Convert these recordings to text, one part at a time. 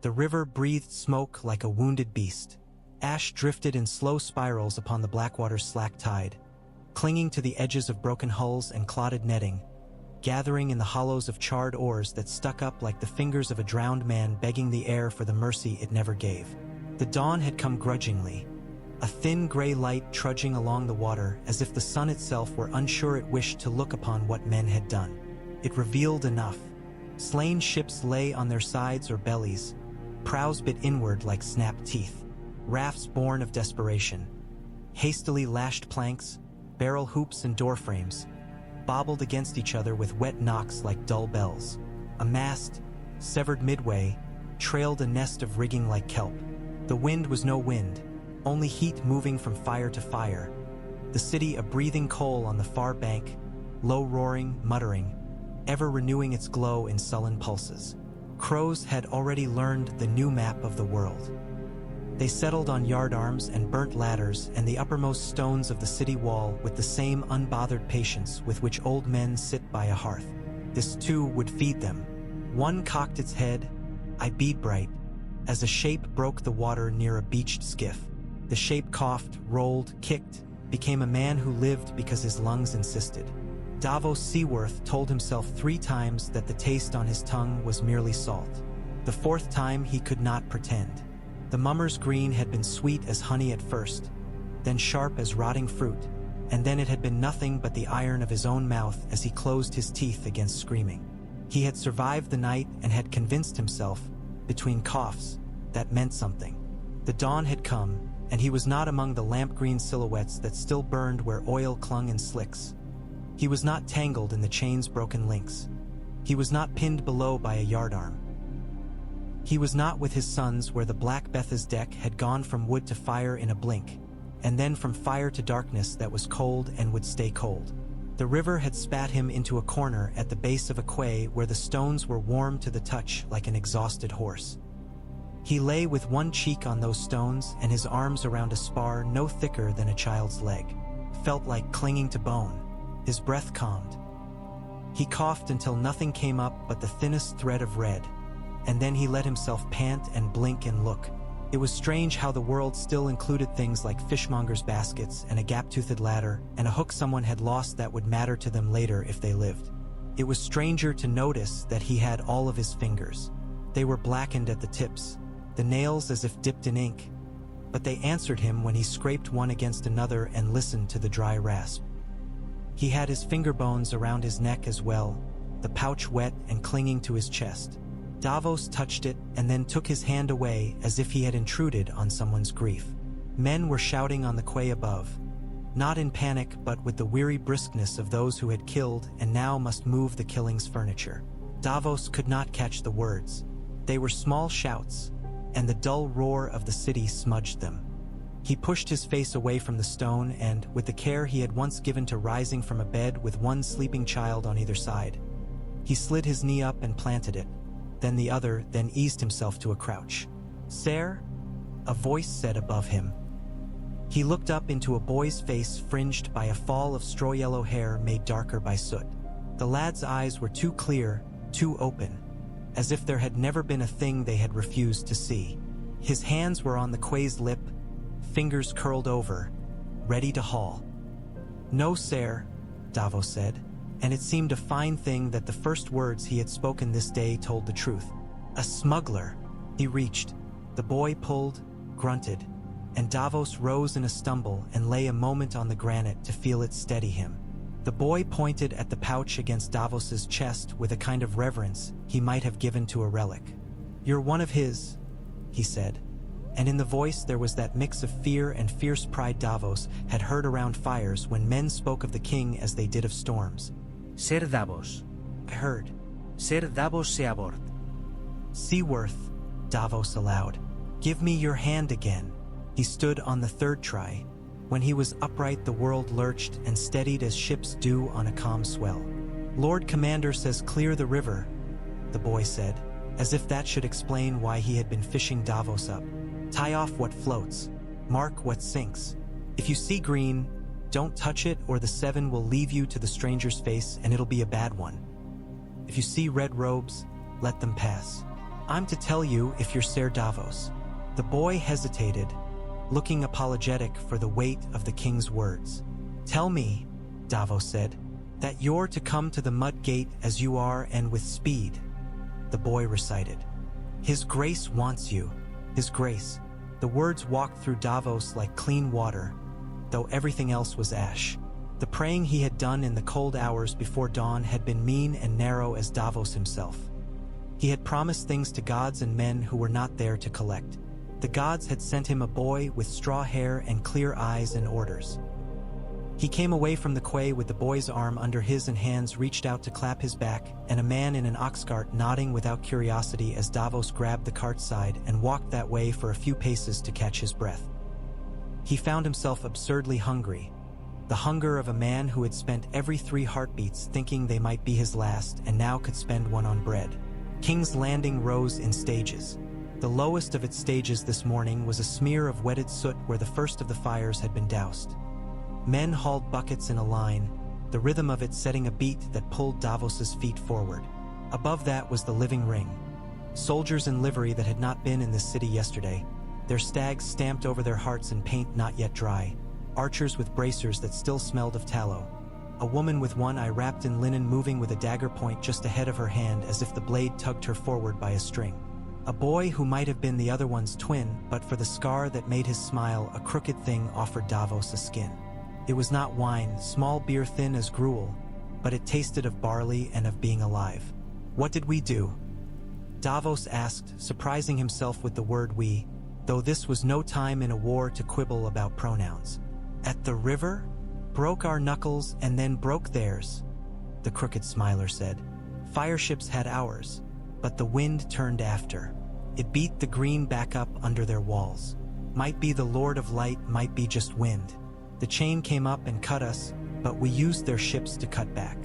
The river breathed smoke like a wounded beast. Ash drifted in slow spirals upon the Blackwater's slack tide, clinging to the edges of broken hulls and clotted netting, gathering in the hollows of charred oars that stuck up like the fingers of a drowned man begging the air for the mercy it never gave. The dawn had come grudgingly, a thin gray light trudging along the water as if the sun itself were unsure it wished to look upon what men had done. It revealed enough. Slain ships lay on their sides or bellies, prows bit inward like snapped teeth, rafts born of desperation, hastily lashed planks, barrel hoops and door frames, bobbled against each other with wet knocks like dull bells. A mast, severed midway, trailed a nest of rigging like kelp. The wind was no wind, only heat moving from fire to fire. The city a breathing coal on the far bank, low roaring, muttering, ever renewing its glow in sullen pulses. Crows had already learned the new map of the world. They settled on yardarms and burnt ladders and the uppermost stones of the city wall with the same unbothered patience with which old men sit by a hearth. This too would feed them. One cocked its head, I beat bright, as a shape broke the water near a beached skiff. The shape coughed, rolled, kicked, became a man who lived because his lungs insisted. Davos Seaworth told himself 3 times that the taste on his tongue was merely salt. The 4th time he could not pretend. The mummer's green had been sweet as honey at first, then sharp as rotting fruit, and then it had been nothing but the iron of his own mouth as he closed his teeth against screaming. He had survived the night and had convinced himself, between coughs, that meant something. The dawn had come, and he was not among the lamp-green silhouettes that still burned where oil clung in slicks. He was not tangled in the chain's broken links. He was not pinned below by a yardarm. He was not with his sons where the Black Betha's deck had gone from wood to fire in a blink, and then from fire to darkness that was cold and would stay cold. The river had spat him into a corner at the base of a quay where the stones were warm to the touch like an exhausted horse. He lay with one cheek on those stones and his arms around a spar no thicker than a child's leg. Felt like clinging to bone. His breath calmed. He coughed until nothing came up but the thinnest thread of red, and then he let himself pant and blink and look. It was strange how the world still included things like fishmongers' baskets and a gap-toothed ladder and a hook someone had lost that would matter to them later if they lived. It was stranger to notice that he had all of his fingers. They were blackened at the tips, the nails as if dipped in ink, but they answered him when he scraped one against another and listened to the dry rasp. He had his finger bones around his neck as well, the pouch wet and clinging to his chest. Davos touched it and then took his hand away as if he had intruded on someone's grief. Men were shouting on the quay above, not in panic but with the weary briskness of those who had killed and now must move the killing's furniture. Davos could not catch the words. They were small shouts, and the dull roar of the city smudged them. He pushed his face away from the stone and, with the care he had once given to rising from a bed with one sleeping child on either side, he slid his knee up and planted it, then the other, then eased himself to a crouch. "Sir?" a voice said above him. He looked up into a boy's face fringed by a fall of straw-yellow hair made darker by soot. The lad's eyes were too clear, too open, as if there had never been a thing they had refused to see. His hands were on the quay's lip, fingers curled over, ready to haul. "No, sir," Davos said, and it seemed a fine thing that the first words he had spoken this day told the truth. "A smuggler." He reached. The boy pulled, grunted, and Davos rose in a stumble and lay a moment on the granite to feel it steady him. The boy pointed at the pouch against Davos's chest with a kind of reverence he might have given to a relic. "You're one of his," he said, and in the voice there was that mix of fear and fierce pride Davos had heard around fires when men spoke of the king as they did of storms. "Ser Davos." "I heard." "Ser Davos Seaworth." "Seaworth," Davos allowed. "Give me your hand again." He stood on the 3rd try. When he was upright the world lurched and steadied as ships do on a calm swell. "Lord Commander says clear the river," the boy said, as if that should explain why he had been fishing Davos up. "Tie off what floats. Mark what sinks. If you see green, don't touch it or the 7 will leave you to the stranger's face and it'll be a bad one. If you see red robes, let them pass." I'm to tell you if you're Ser Davos. The boy hesitated, looking apologetic for the weight of the king's words. Tell me, Davos said, that you're to come to the mud gate as you are and with speed. The boy recited. His grace wants you, his grace. The words walked through Davos like clean water, though everything else was ash. The praying he had done in the cold hours before dawn had been mean and narrow as Davos himself. He had promised things to gods and men who were not there to collect. The gods had sent him a boy with straw hair and clear eyes and orders. He came away from the quay with the boy's arm under his and hands reached out to clap his back, and a man in an ox cart nodding without curiosity as Davos grabbed the cart's side and walked that way for a few paces to catch his breath. He found himself absurdly hungry, the hunger of a man who had spent every 3 heartbeats thinking they might be his last and now could spend one on bread. King's Landing rose in stages. The lowest of its stages this morning was a smear of wetted soot where the first of the fires had been doused. Men hauled buckets in a line, the rhythm of it setting a beat that pulled Davos's feet forward. Above that was the living ring. Soldiers in livery that had not been in this city yesterday, their stags stamped over their hearts in paint not yet dry, archers with bracers that still smelled of tallow, a woman with one eye wrapped in linen moving with a dagger point just ahead of her hand as if the blade tugged her forward by a string. A boy who might have been the other one's twin, but for the scar that made his smile a crooked thing offered Davos a skin. It was not wine, small beer thin as gruel, but it tasted of barley and of being alive. What did we do? Davos asked, surprising himself with the word we, though this was no time in a war to quibble about pronouns. At the river? Broke our knuckles and then broke theirs, the crooked smiler said. Fireships had ours, but the wind turned after. It beat the green back up under their walls. Might be the Lord of Light, might be just wind. The chain came up and cut us, but we used their ships to cut back.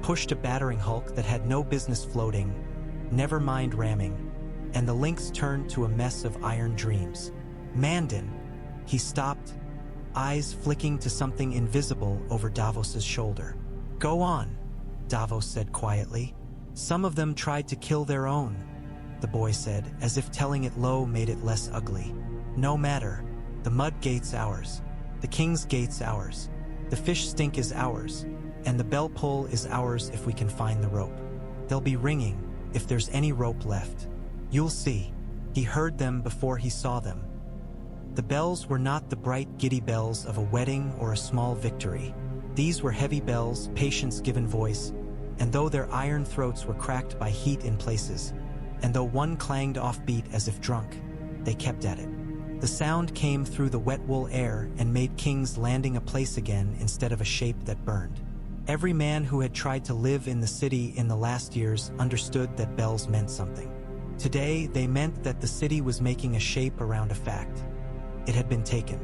Pushed a battering hulk that had no business floating, never mind ramming, and the links turned to a mess of iron dreams. Mandan! He stopped, eyes flicking to something invisible over Davos's shoulder. Go on, Davos said quietly. Some of them tried to kill their own, the boy said, as if telling it low made it less ugly. No matter, the mud gate's ours. The King's Gate's ours. The fish stink is ours, and the bell pull is ours if we can find the rope. They'll be ringing, if there's any rope left. You'll see. He heard them before he saw them. The bells were not the bright, giddy bells of a wedding or a small victory. These were heavy bells, patience given voice, and though their iron throats were cracked by heat in places, and though one clanged offbeat as if drunk, they kept at it. The sound came through the wet wool air and made King's Landing a place again instead of a shape that burned. Every man who had tried to live in the city in the last years understood that bells meant something. Today, they meant that the city was making a shape around a fact. It had been taken.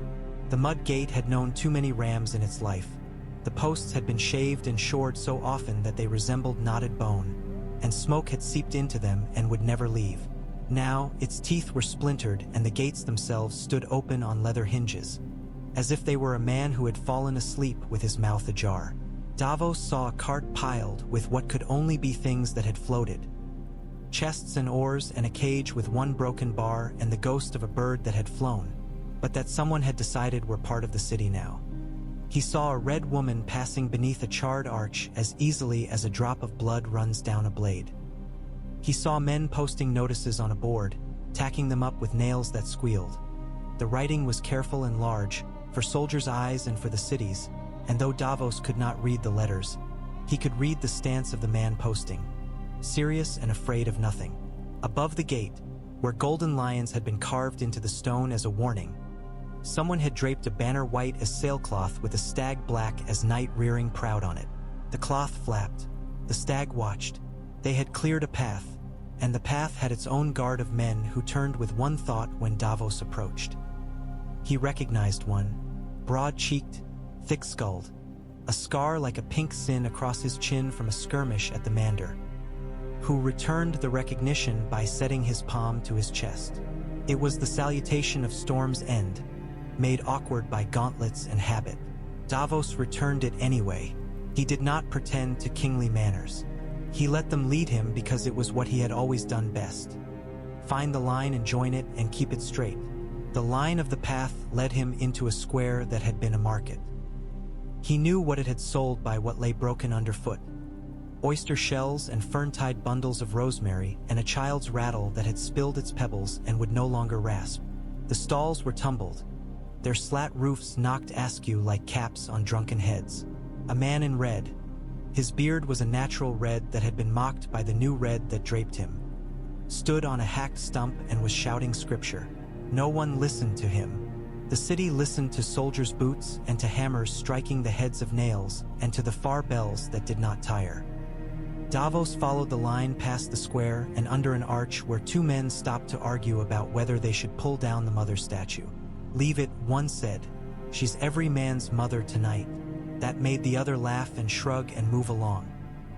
The mud gate had known too many rams in its life. The posts had been shaved and shored so often that they resembled knotted bone, and smoke had seeped into them and would never leave. Now, its teeth were splintered and the gates themselves stood open on leather hinges, as if they were a man who had fallen asleep with his mouth ajar. Davos saw a cart piled with what could only be things that had floated. Chests and oars and a cage with one broken bar and the ghost of a bird that had flown, but that someone had decided were part of the city now. He saw a red woman passing beneath a charred arch as easily as a drop of blood runs down a blade. He saw men posting notices on a board, tacking them up with nails that squealed. The writing was careful and large, for soldiers' eyes and for the city's, and though Davos could not read the letters, he could read the stance of the man posting, serious and afraid of nothing. Above the gate, where golden lions had been carved into the stone as a warning, someone had draped a banner white as sailcloth with a stag black as night rearing proud on it. The cloth flapped. The stag watched. They had cleared a path, and the path had its own guard of men who turned with one thought when Davos approached. He recognized one, broad-cheeked, thick-skulled, a scar like a pink sin across his chin from a skirmish at the Mander, who returned the recognition by setting his palm to his chest. It was the salutation of Storm's End, made awkward by gauntlets and habit. Davos returned it anyway. He did not pretend to kingly manners. He let them lead him because it was what he had always done best. Find the line and join it and keep it straight. The line of the path led him into a square that had been a market. He knew what it had sold by what lay broken underfoot. Oyster shells and fern-tied bundles of rosemary and a child's rattle that had spilled its pebbles and would no longer rasp. The stalls were tumbled, their slat roofs knocked askew like caps on drunken heads. A man in red. His beard was a natural red that had been mocked by the new red that draped him. Stood on a hacked stump and was shouting scripture. No one listened to him. The city listened to soldiers' boots and to hammers striking the heads of nails and to the far bells that did not tire. Davos followed the line past the square and under an arch where two men stopped to argue about whether they should pull down the mother statue. "Leave it," one said. "She's every man's mother tonight." That made the other laugh and shrug and move along.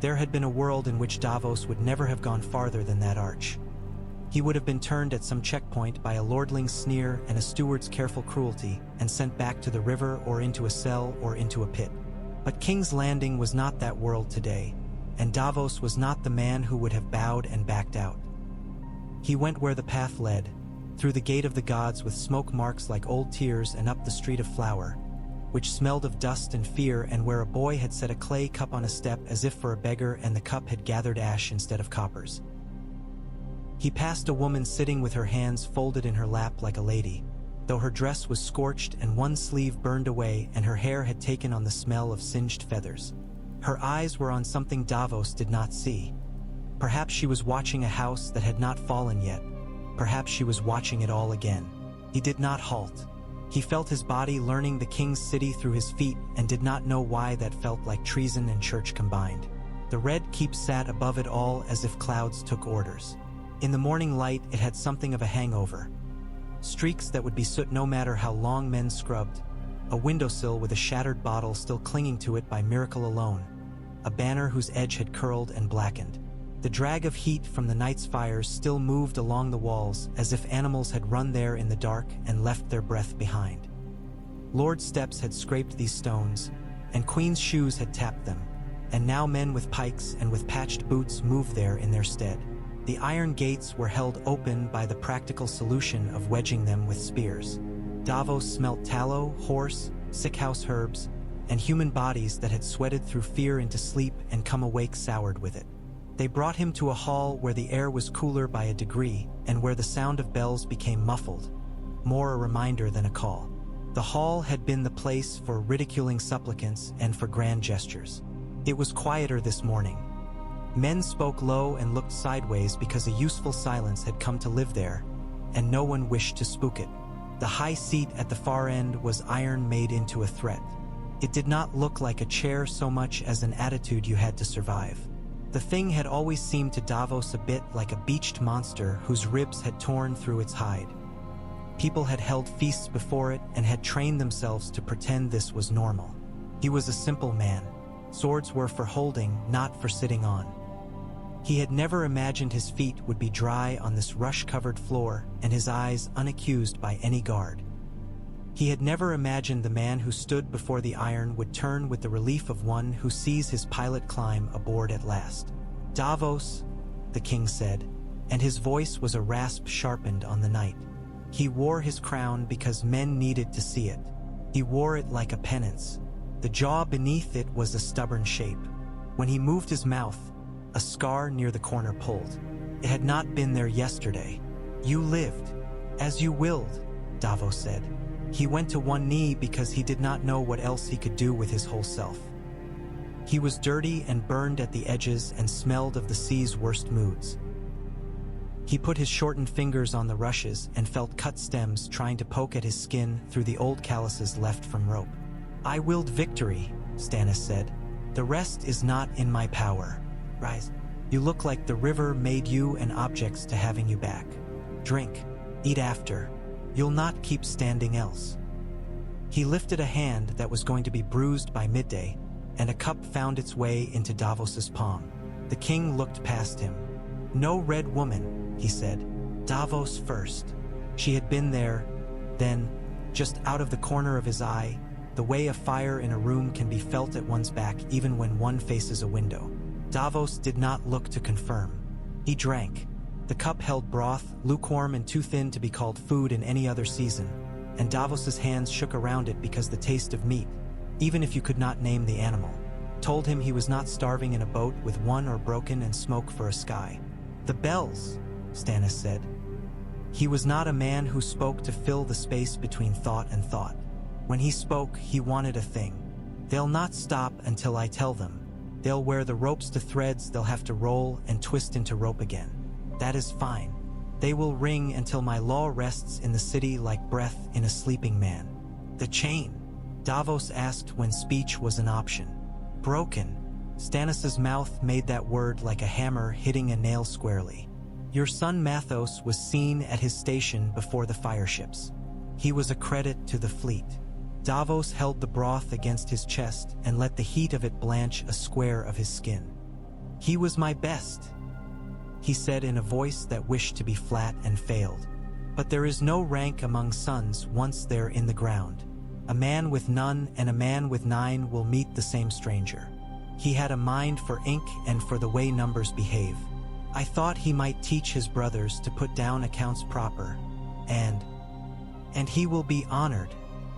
There had been a world in which Davos would never have gone farther than that arch. He would have been turned at some checkpoint by a lordling's sneer and a steward's careful cruelty and sent back to the river or into a cell or into a pit. But King's Landing was not that world today, and Davos was not the man who would have bowed and backed out. He went where the path led, through the gate of the gods with smoke marks like old tears and up the street of flower, which smelled of dust and fear, and where a boy had set a clay cup on a step as if for a beggar and the cup had gathered ash instead of coppers. He passed a woman sitting with her hands folded in her lap like a lady, though her dress was scorched and one sleeve burned away and her hair had taken on the smell of singed feathers. Her eyes were on something Davos did not see. Perhaps she was watching a house that had not fallen yet. Perhaps she was watching it all again. He did not halt. He felt his body learning the king's city through his feet and did not know why that felt like treason and church combined. The red keep sat above it all as if clouds took orders. In the morning light it had something of a hangover. Streaks that would be soot no matter how long men scrubbed. A windowsill with a shattered bottle still clinging to it by miracle alone. A banner whose edge had curled and blackened. The drag of heat from the night's fires still moved along the walls as if animals had run there in the dark and left their breath behind. Lord's steps had scraped these stones, and Queen's shoes had tapped them, and now men with pikes and with patched boots moved there in their stead. The iron gates were held open by the practical solution of wedging them with spears. Davos smelt tallow, horse, sickhouse herbs, and human bodies that had sweated through fear into sleep and come awake soured with it. They brought him to a hall where the air was cooler by a degree and where the sound of bells became muffled, more a reminder than a call. The hall had been the place for ridiculing supplicants and for grand gestures. It was quieter this morning. Men spoke low and looked sideways because a useful silence had come to live there, and no one wished to spook it. The high seat at the far end was iron made into a threat. It did not look like a chair so much as an attitude you had to survive. The thing had always seemed to Davos a bit like a beached monster whose ribs had torn through its hide. People had held feasts before it and had trained themselves to pretend this was normal. He was a simple man. Swords were for holding, not for sitting on. He had never imagined his feet would be dry on this rush-covered floor and his eyes unaccused by any guard. He had never imagined the man who stood before the iron would turn with the relief of one who sees his pilot climb aboard at last. "Davos," the king said, and his voice was a rasp sharpened on the night. He wore his crown because men needed to see it. He wore it like a penance. The jaw beneath it was a stubborn shape. When he moved his mouth, a scar near the corner pulled. It had not been there yesterday. "You lived, as you willed," Davos said. He went to one knee because he did not know what else he could do with his whole self. He was dirty and burned at the edges and smelled of the sea's worst moods. He put his shortened fingers on the rushes and felt cut stems trying to poke at his skin through the old calluses left from rope. "I willed victory," Stannis said. "The rest is not in my power. Rise. You look like the river made you and objects to having you back. Drink. Eat after. You'll not keep standing else." He lifted a hand that was going to be bruised by midday, and a cup found its way into Davos's palm. The king looked past him. "No red woman," he said. "Davos first." She had been there, then, just out of the corner of his eye, the way a fire in a room can be felt at one's back even when one faces a window. Davos did not look to confirm. He drank. The cup held broth, lukewarm and too thin to be called food in any other season, and Davos's hands shook around it because the taste of meat, even if you could not name the animal, told him he was not starving in a boat with one or broken and smoke for a sky. The bells, Stannis said. He was not a man who spoke to fill the space between thought and thought. When he spoke, he wanted a thing. They'll not stop until I tell them. They'll wear the ropes to threads they'll have to roll and twist into rope again. That is fine. They will ring until my law rests in the city like breath in a sleeping man. The chain, Davos asked when speech was an option. Broken. Stannis's mouth made that word like a hammer hitting a nail squarely. Your son Mathos was seen at his station before the fireships. He was a credit to the fleet. Davos held the broth against his chest and let the heat of it blanch a square of his skin. He was my best, he said in a voice that wished to be flat and failed. But there is no rank among sons once they're in the ground. A man with none and a man with 9 will meet the same stranger. He had a mind for ink and for the way numbers behave. I thought he might teach his brothers to put down accounts proper, and he will be honored,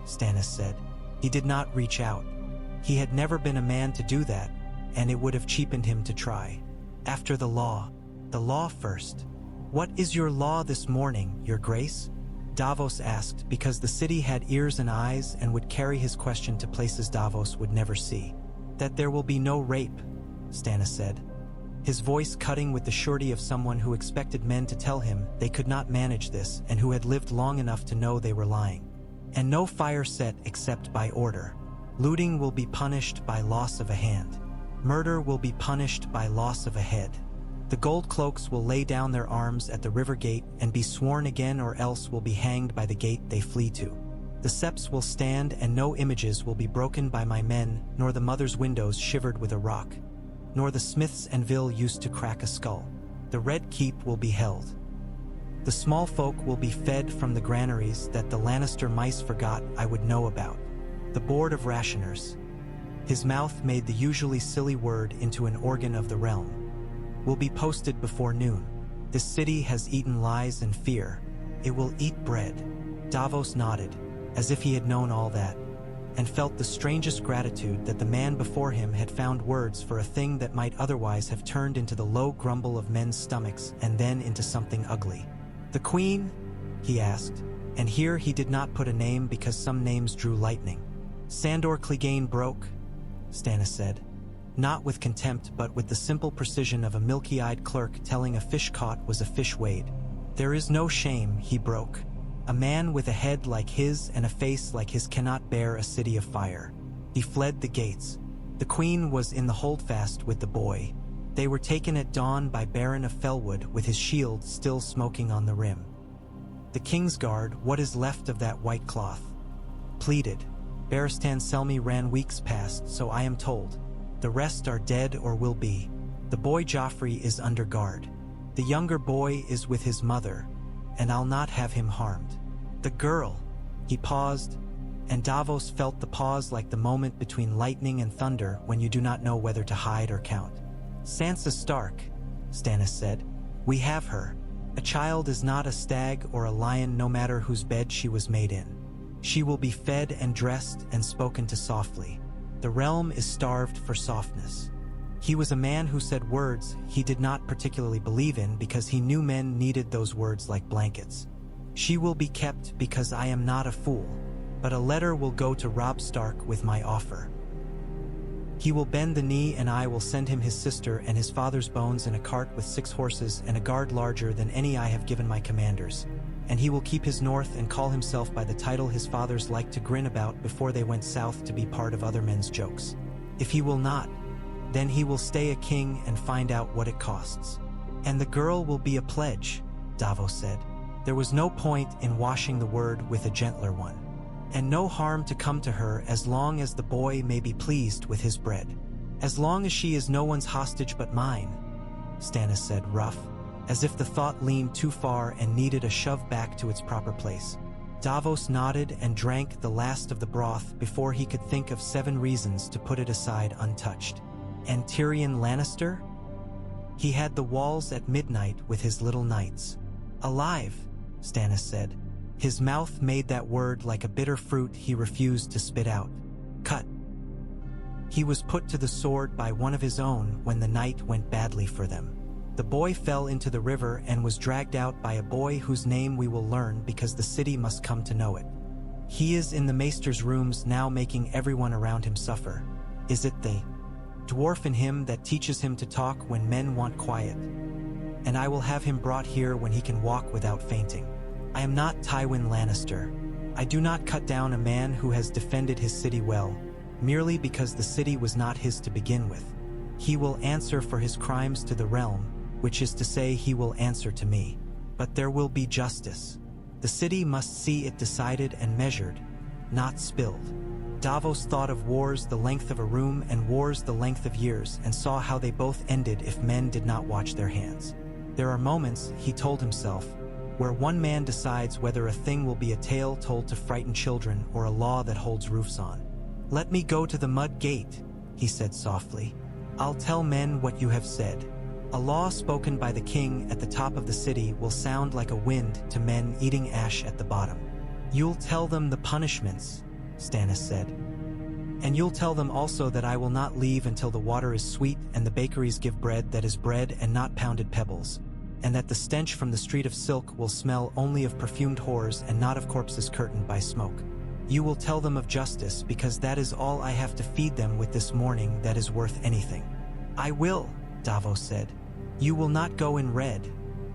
Stannis said. He did not reach out. He had never been a man to do that, and it would have cheapened him to try. After the law first. What is your law this morning, your grace? Davos asked, because the city had ears and eyes and would carry his question to places Davos would never see. That there will be no rape, Stannis said, his voice cutting with the surety of someone who expected men to tell him they could not manage this and who had lived long enough to know they were lying. And no fire set except by order. Looting will be punished by loss of a hand. Murder will be punished by loss of a head. The gold cloaks will lay down their arms at the river gate and be sworn again, or else will be hanged by the gate they flee to. The septs will stand and no images will be broken by my men, nor the mother's windows shivered with a rock, nor the smith's anvil used to crack a skull. The red keep will be held. The small folk will be fed from the granaries that the Lannister mice forgot I would know about. The board of rationers. His mouth made the usually silly word into an organ of the realm. Will be posted before noon. This city has eaten lies and fear. It will eat bread. Davos nodded, as if he had known all that, and felt the strangest gratitude that the man before him had found words for a thing that might otherwise have turned into the low grumble of men's stomachs and then into something ugly. The Queen? He asked, and here he did not put a name because some names drew lightning. Sandor Clegane broke, Stannis said. Not with contempt, but with the simple precision of a milky-eyed clerk telling a fish caught was a fish weighed. There is no shame, he broke. A man with a head like his and a face like his cannot bear a city of fire. He fled the gates. The Queen was in the holdfast with the boy. They were taken at dawn by Baron of Fellwood with his shield still smoking on the rim. The Kingsguard, what is left of that white cloth? Pleaded. Barristan Selmy ran weeks past, so I am told. The rest are dead or will be. The boy Joffrey is under guard. The younger boy is with his mother, and I'll not have him harmed. The girl. He paused, and Davos felt the pause like the moment between lightning and thunder when you do not know whether to hide or count. Sansa Stark, Stannis said. We have her. A child is not a stag or a lion, no matter whose bed she was made in. She will be fed and dressed and spoken to softly. The realm is starved for softness. He was a man who said words he did not particularly believe in because he knew men needed those words like blankets. She will be kept because I am not a fool, but a letter will go to Robb Stark with my offer. He will bend the knee, and I will send him his sister and his father's bones in a cart with 6 horses and a guard larger than any I have given my commanders. And he will keep his north and call himself by the title his fathers liked to grin about before they went south to be part of other men's jokes. If he will not, then he will stay a king and find out what it costs. And the girl will be a pledge, Davos said. There was no point in washing the word with a gentler one. And no harm to come to her as long as the boy may be pleased with his bread. As long as she is no one's hostage but mine, Stannis said, rough, as if the thought leaned too far and needed a shove back to its proper place. Davos nodded and drank the last of the broth before he could think of 7 reasons to put it aside untouched. And Tyrion Lannister? He had the walls at midnight with his little knights. Alive, Stannis said. His mouth made that word like a bitter fruit he refused to spit out. Cut. He was put to the sword by one of his own when the night went badly for them. The boy fell into the river and was dragged out by a boy whose name we will learn because the city must come to know it. He is in the maester's rooms now, making everyone around him suffer. Is it the dwarf in him that teaches him to talk when men want quiet? And I will have him brought here when he can walk without fainting. I am not Tywin Lannister. I do not cut down a man who has defended his city well, merely because the city was not his to begin with. He will answer for his crimes to the realm, which is to say he will answer to me. But there will be justice. The city must see it decided and measured, not spilled. Davos thought of wars the length of a room and wars the length of years, and saw how they both ended if men did not watch their hands. There are moments, he told himself, where one man decides whether a thing will be a tale told to frighten children or a law that holds roofs on. Let me go to the mud gate, he said softly. I'll tell men what you have said. A law spoken by the king at the top of the city will sound like a wind to men eating ash at the bottom. You'll tell them the punishments, Stannis said. And you'll tell them also that I will not leave until the water is sweet and the bakeries give bread that is bread and not pounded pebbles, and that the stench from the street of silk will smell only of perfumed whores and not of corpses curtained by smoke. You will tell them of justice because that is all I have to feed them with this morning that is worth anything. I will, Davos said. You will not go in red,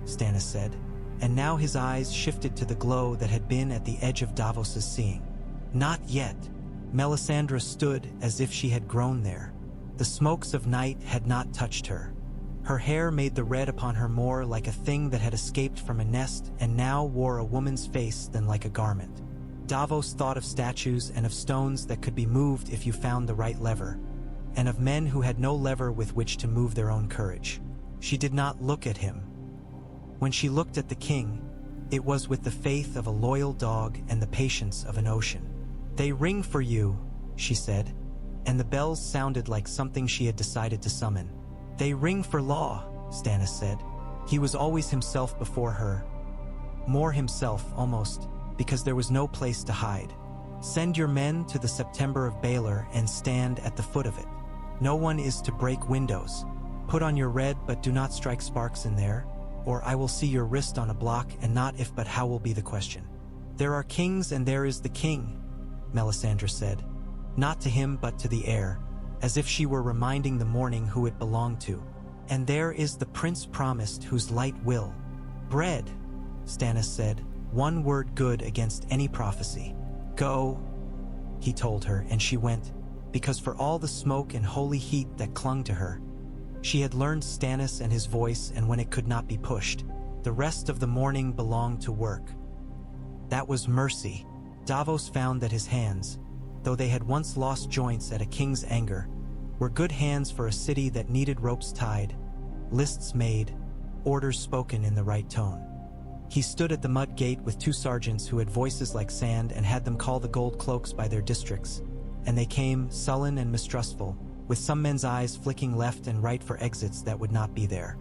Stannis said, and now his eyes shifted to the glow that had been at the edge of Davos's seeing. Not yet. Melisandre stood as if she had grown there. The smokes of night had not touched her. Her hair made the red upon her more like a thing that had escaped from a nest and now wore a woman's face than like a garment. Davos thought of statues and of stones that could be moved if you found the right lever, and of men who had no lever with which to move their own courage. She did not look at him. When she looked at the king, it was with the faith of a loyal dog and the patience of an ocean. They ring for you, she said, and the bells sounded like something she had decided to summon. They ring for law, Stannis said. He was always himself before her. More himself, almost, because there was no place to hide. Send your men to the September of Baelor and stand at the foot of it. No one is to break windows. Put on your red, but do not strike sparks in there, or I will see your wrist on a block, and not if but how will be the question. There are kings and there is the king, Melisandre said, not to him but to the heir, as if she were reminding the morning who it belonged to. And there is the prince promised whose light will. Bread, Stannis said, one word good against any prophecy. Go, he told her, and she went, because for all the smoke and holy heat that clung to her, she had learned Stannis and his voice, and when it could not be pushed, the rest of the morning belonged to work. That was mercy. Davos found that his hands, though they had once lost joints at a king's anger, were good hands for a city that needed ropes tied, lists made, orders spoken in the right tone. He stood at the mud gate with two sergeants who had voices like sand and had them call the gold cloaks by their districts, and they came, sullen and mistrustful, with some men's eyes flicking left and right for exits that would not be there.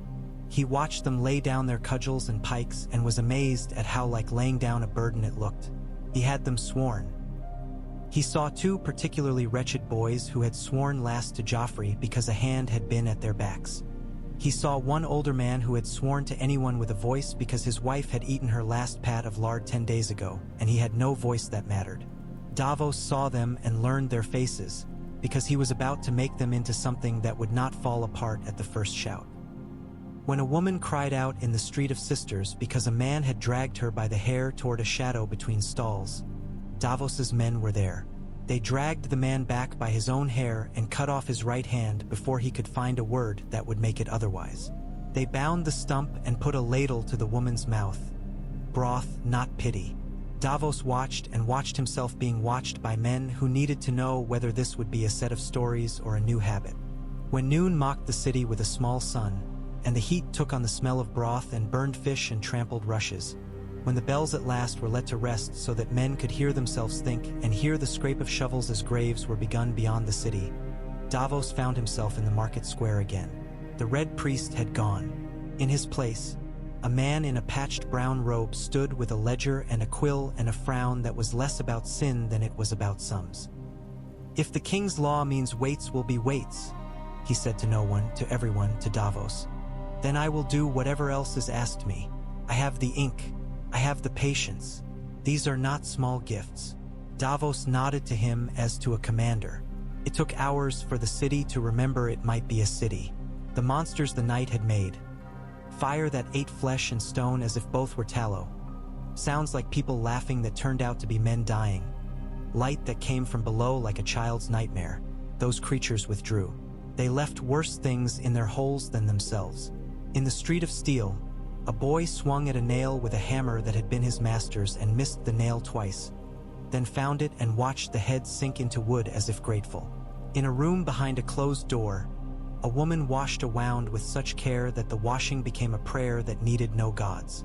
He watched them lay down their cudgels and pikes and was amazed at how like laying down a burden it looked. He had them sworn. He saw two particularly wretched boys who had sworn last to Joffrey because a hand had been at their backs. He saw one older man who had sworn to anyone with a voice because his wife had eaten her last pat of lard 10 days ago, and he had no voice that mattered. Davos saw them and learned their faces, because he was about to make them into something that would not fall apart at the first shout. When a woman cried out in the Street of Sisters because a man had dragged her by the hair toward a shadow between stalls, Davos's men were there. They dragged the man back by his own hair and cut off his right hand before he could find a word that would make it otherwise. They bound the stump and put a ladle to the woman's mouth. Broth, not pity. Davos watched and watched himself being watched by men who needed to know whether this would be a set of stories or a new habit. When noon mocked the city with a small sun, and the heat took on the smell of broth and burned fish and trampled rushes, when the bells at last were let to rest so that men could hear themselves think and hear the scrape of shovels as graves were begun beyond the city, Davos found himself in the market square again. The red priest had gone. In his place, a man in a patched brown robe stood with a ledger and a quill and a frown that was less about sin than it was about sums. "If the king's law means weights will be weights," he said to no one, to everyone, to Davos, "then I will do whatever else is asked me. I have the ink. I have the patience. These are not small gifts." Davos nodded to him as to a commander. It took hours for the city to remember it might be a city. The monsters the night had made. Fire that ate flesh and stone as if both were tallow. Sounds like people laughing that turned out to be men dying. Light that came from below like a child's nightmare. Those creatures withdrew. They left worse things in their holes than themselves. In the street of steel, a boy swung at a nail with a hammer that had been his master's and missed the nail twice, then found it and watched the head sink into wood as if grateful. In a room behind a closed door, a woman washed a wound with such care that the washing became a prayer that needed no gods.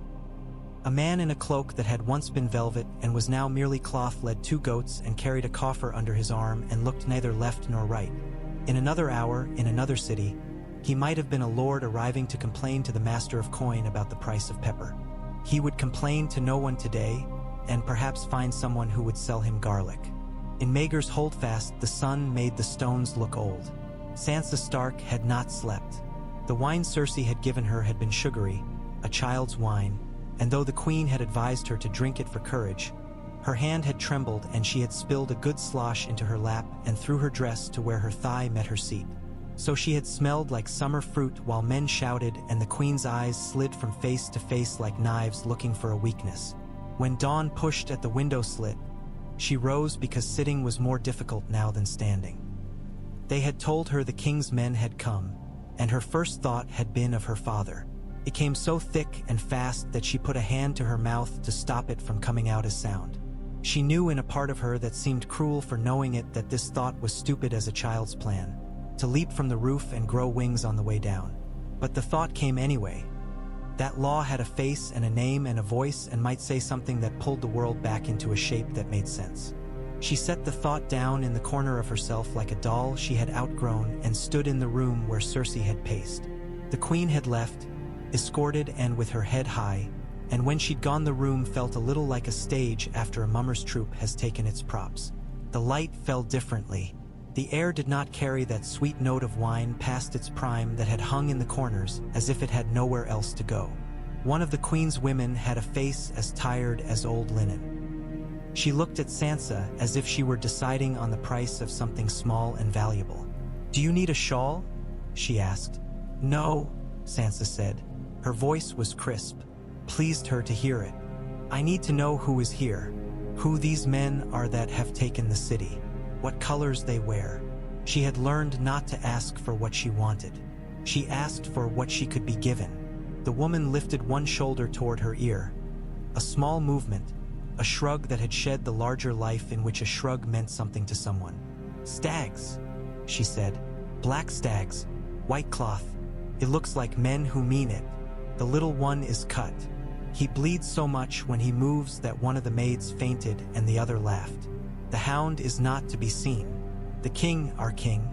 A man in a cloak that had once been velvet and was now merely cloth led 2 goats and carried a coffer under his arm and looked neither left nor right. In another hour, in another city, he might have been a lord arriving to complain to the master of coin about the price of pepper. He would complain to no one today, and perhaps find someone who would sell him garlic. In Maegor's holdfast, the sun made the stones look old. Sansa Stark had not slept. The wine Cersei had given her had been sugary, a child's wine, and though the queen had advised her to drink it for courage, her hand had trembled and she had spilled a good slosh into her lap and through her dress to where her thigh met her seat. So she had smelled like summer fruit while men shouted and the queen's eyes slid from face to face like knives looking for a weakness. When dawn pushed at the window slit, she rose because sitting was more difficult now than standing. They had told her the king's men had come, and her first thought had been of her father. It came so thick and fast that she put a hand to her mouth to stop it from coming out as sound. She knew in a part of her that seemed cruel for knowing it that this thought was stupid as a child's plan, to leap from the roof and grow wings on the way down. But the thought came anyway. That law had a face and a name and a voice and might say something that pulled the world back into a shape that made sense. She set the thought down in the corner of herself like a doll she had outgrown and stood in the room where Cersei had paced. The queen had left, escorted and with her head high, and when she'd gone the room felt a little like a stage after a mummer's troupe has taken its props. The light fell differently. The air did not carry that sweet note of wine past its prime that had hung in the corners as if it had nowhere else to go. One of the queen's women had a face as tired as old linen. She looked at Sansa as if she were deciding on the price of something small and valuable. "Do you need a shawl?" she asked. "No," Sansa said. Her voice was crisp, pleased her to hear it. "I need to know who is here, who these men are that have taken the city, what colors they wear." She had learned not to ask for what she wanted. She asked for what she could be given. The woman lifted one shoulder toward her ear. A small movement, a shrug that had shed the larger life in which a shrug meant something to someone. "Stags," she said. "Black stags, white cloth. It looks like men who mean it. The little one is cut. He bleeds so much when he moves that one of the maids fainted and the other laughed. The hound is not to be seen. The king, our king."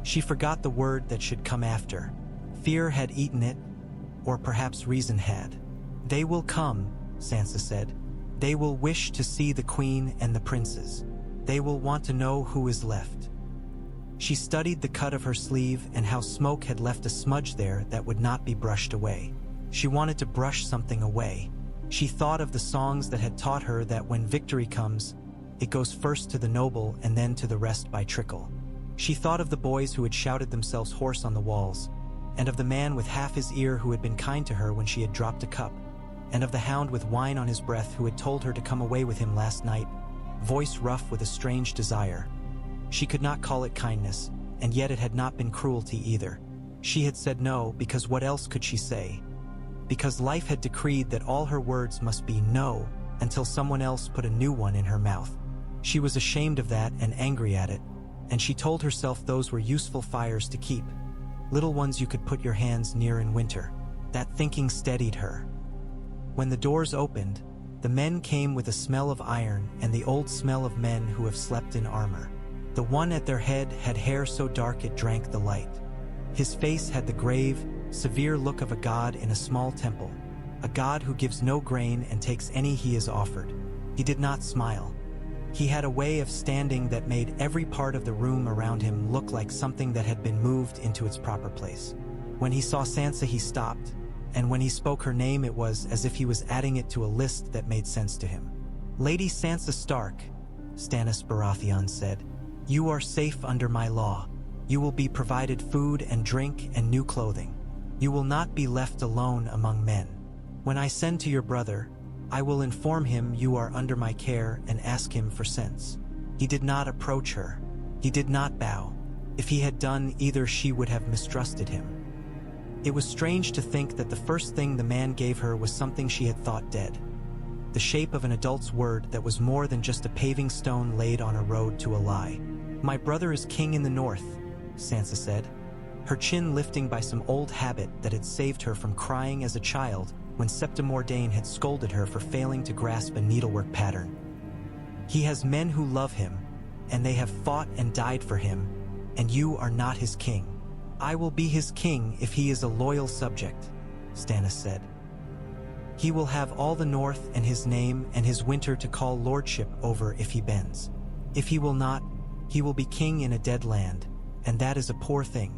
She forgot the word that should come after. Fear had eaten it, or perhaps reason had. "They will come," Sansa said. "They will wish to see the queen and the princes. They will want to know who is left." She studied the cut of her sleeve and how smoke had left a smudge there that would not be brushed away. She wanted to brush something away. She thought of the songs that had taught her that when victory comes, it goes first to the noble and then to the rest by trickle. She thought of the boys who had shouted themselves hoarse on the walls, and of the man with half his ear who had been kind to her when she had dropped a cup, and of the hound with wine on his breath who had told her to come away with him last night, voice rough with a strange desire. She could not call it kindness, and yet it had not been cruelty either. She had said no because what else could she say? Because life had decreed that all her words must be no until someone else put a new one in her mouth. She was ashamed of that and angry at it, and she told herself those were useful fires to keep, little ones you could put your hands near in winter. That thinking steadied her. When the doors opened, the men came with a smell of iron and the old smell of men who have slept in armor. The one at their head had hair so dark it drank the light. His face had the grave, severe look of a god in a small temple, a god who gives no grain and takes any he is offered. He did not smile. He had a way of standing that made every part of the room around him look like something that had been moved into its proper place. When he saw Sansa, he stopped, and when he spoke her name, it was as if he was adding it to a list that made sense to him. "Lady Sansa Stark," Stannis Baratheon said, "you are safe under my law. You will be provided food and drink and new clothing. You will not be left alone among men. When I send to your brother, I will inform him you are under my care and ask him for sense." He did not approach her. He did not bow. If he had done either, she would have mistrusted him. It was strange to think that the first thing the man gave her was something she had thought dead. The shape of an adult's word that was more than just a paving stone laid on a road to a lie. "My brother is king in the north," Sansa said, her chin lifting by some old habit that had saved her from crying as a child when Septa Mordain had scolded her for failing to grasp a needlework pattern. "He has men who love him, and they have fought and died for him, and you are not his king." "I will be his king if he is a loyal subject," Stannis said. "He will have all the north and his name and his winter to call lordship over if he bends. If he will not, he will be king in a dead land, and that is a poor thing.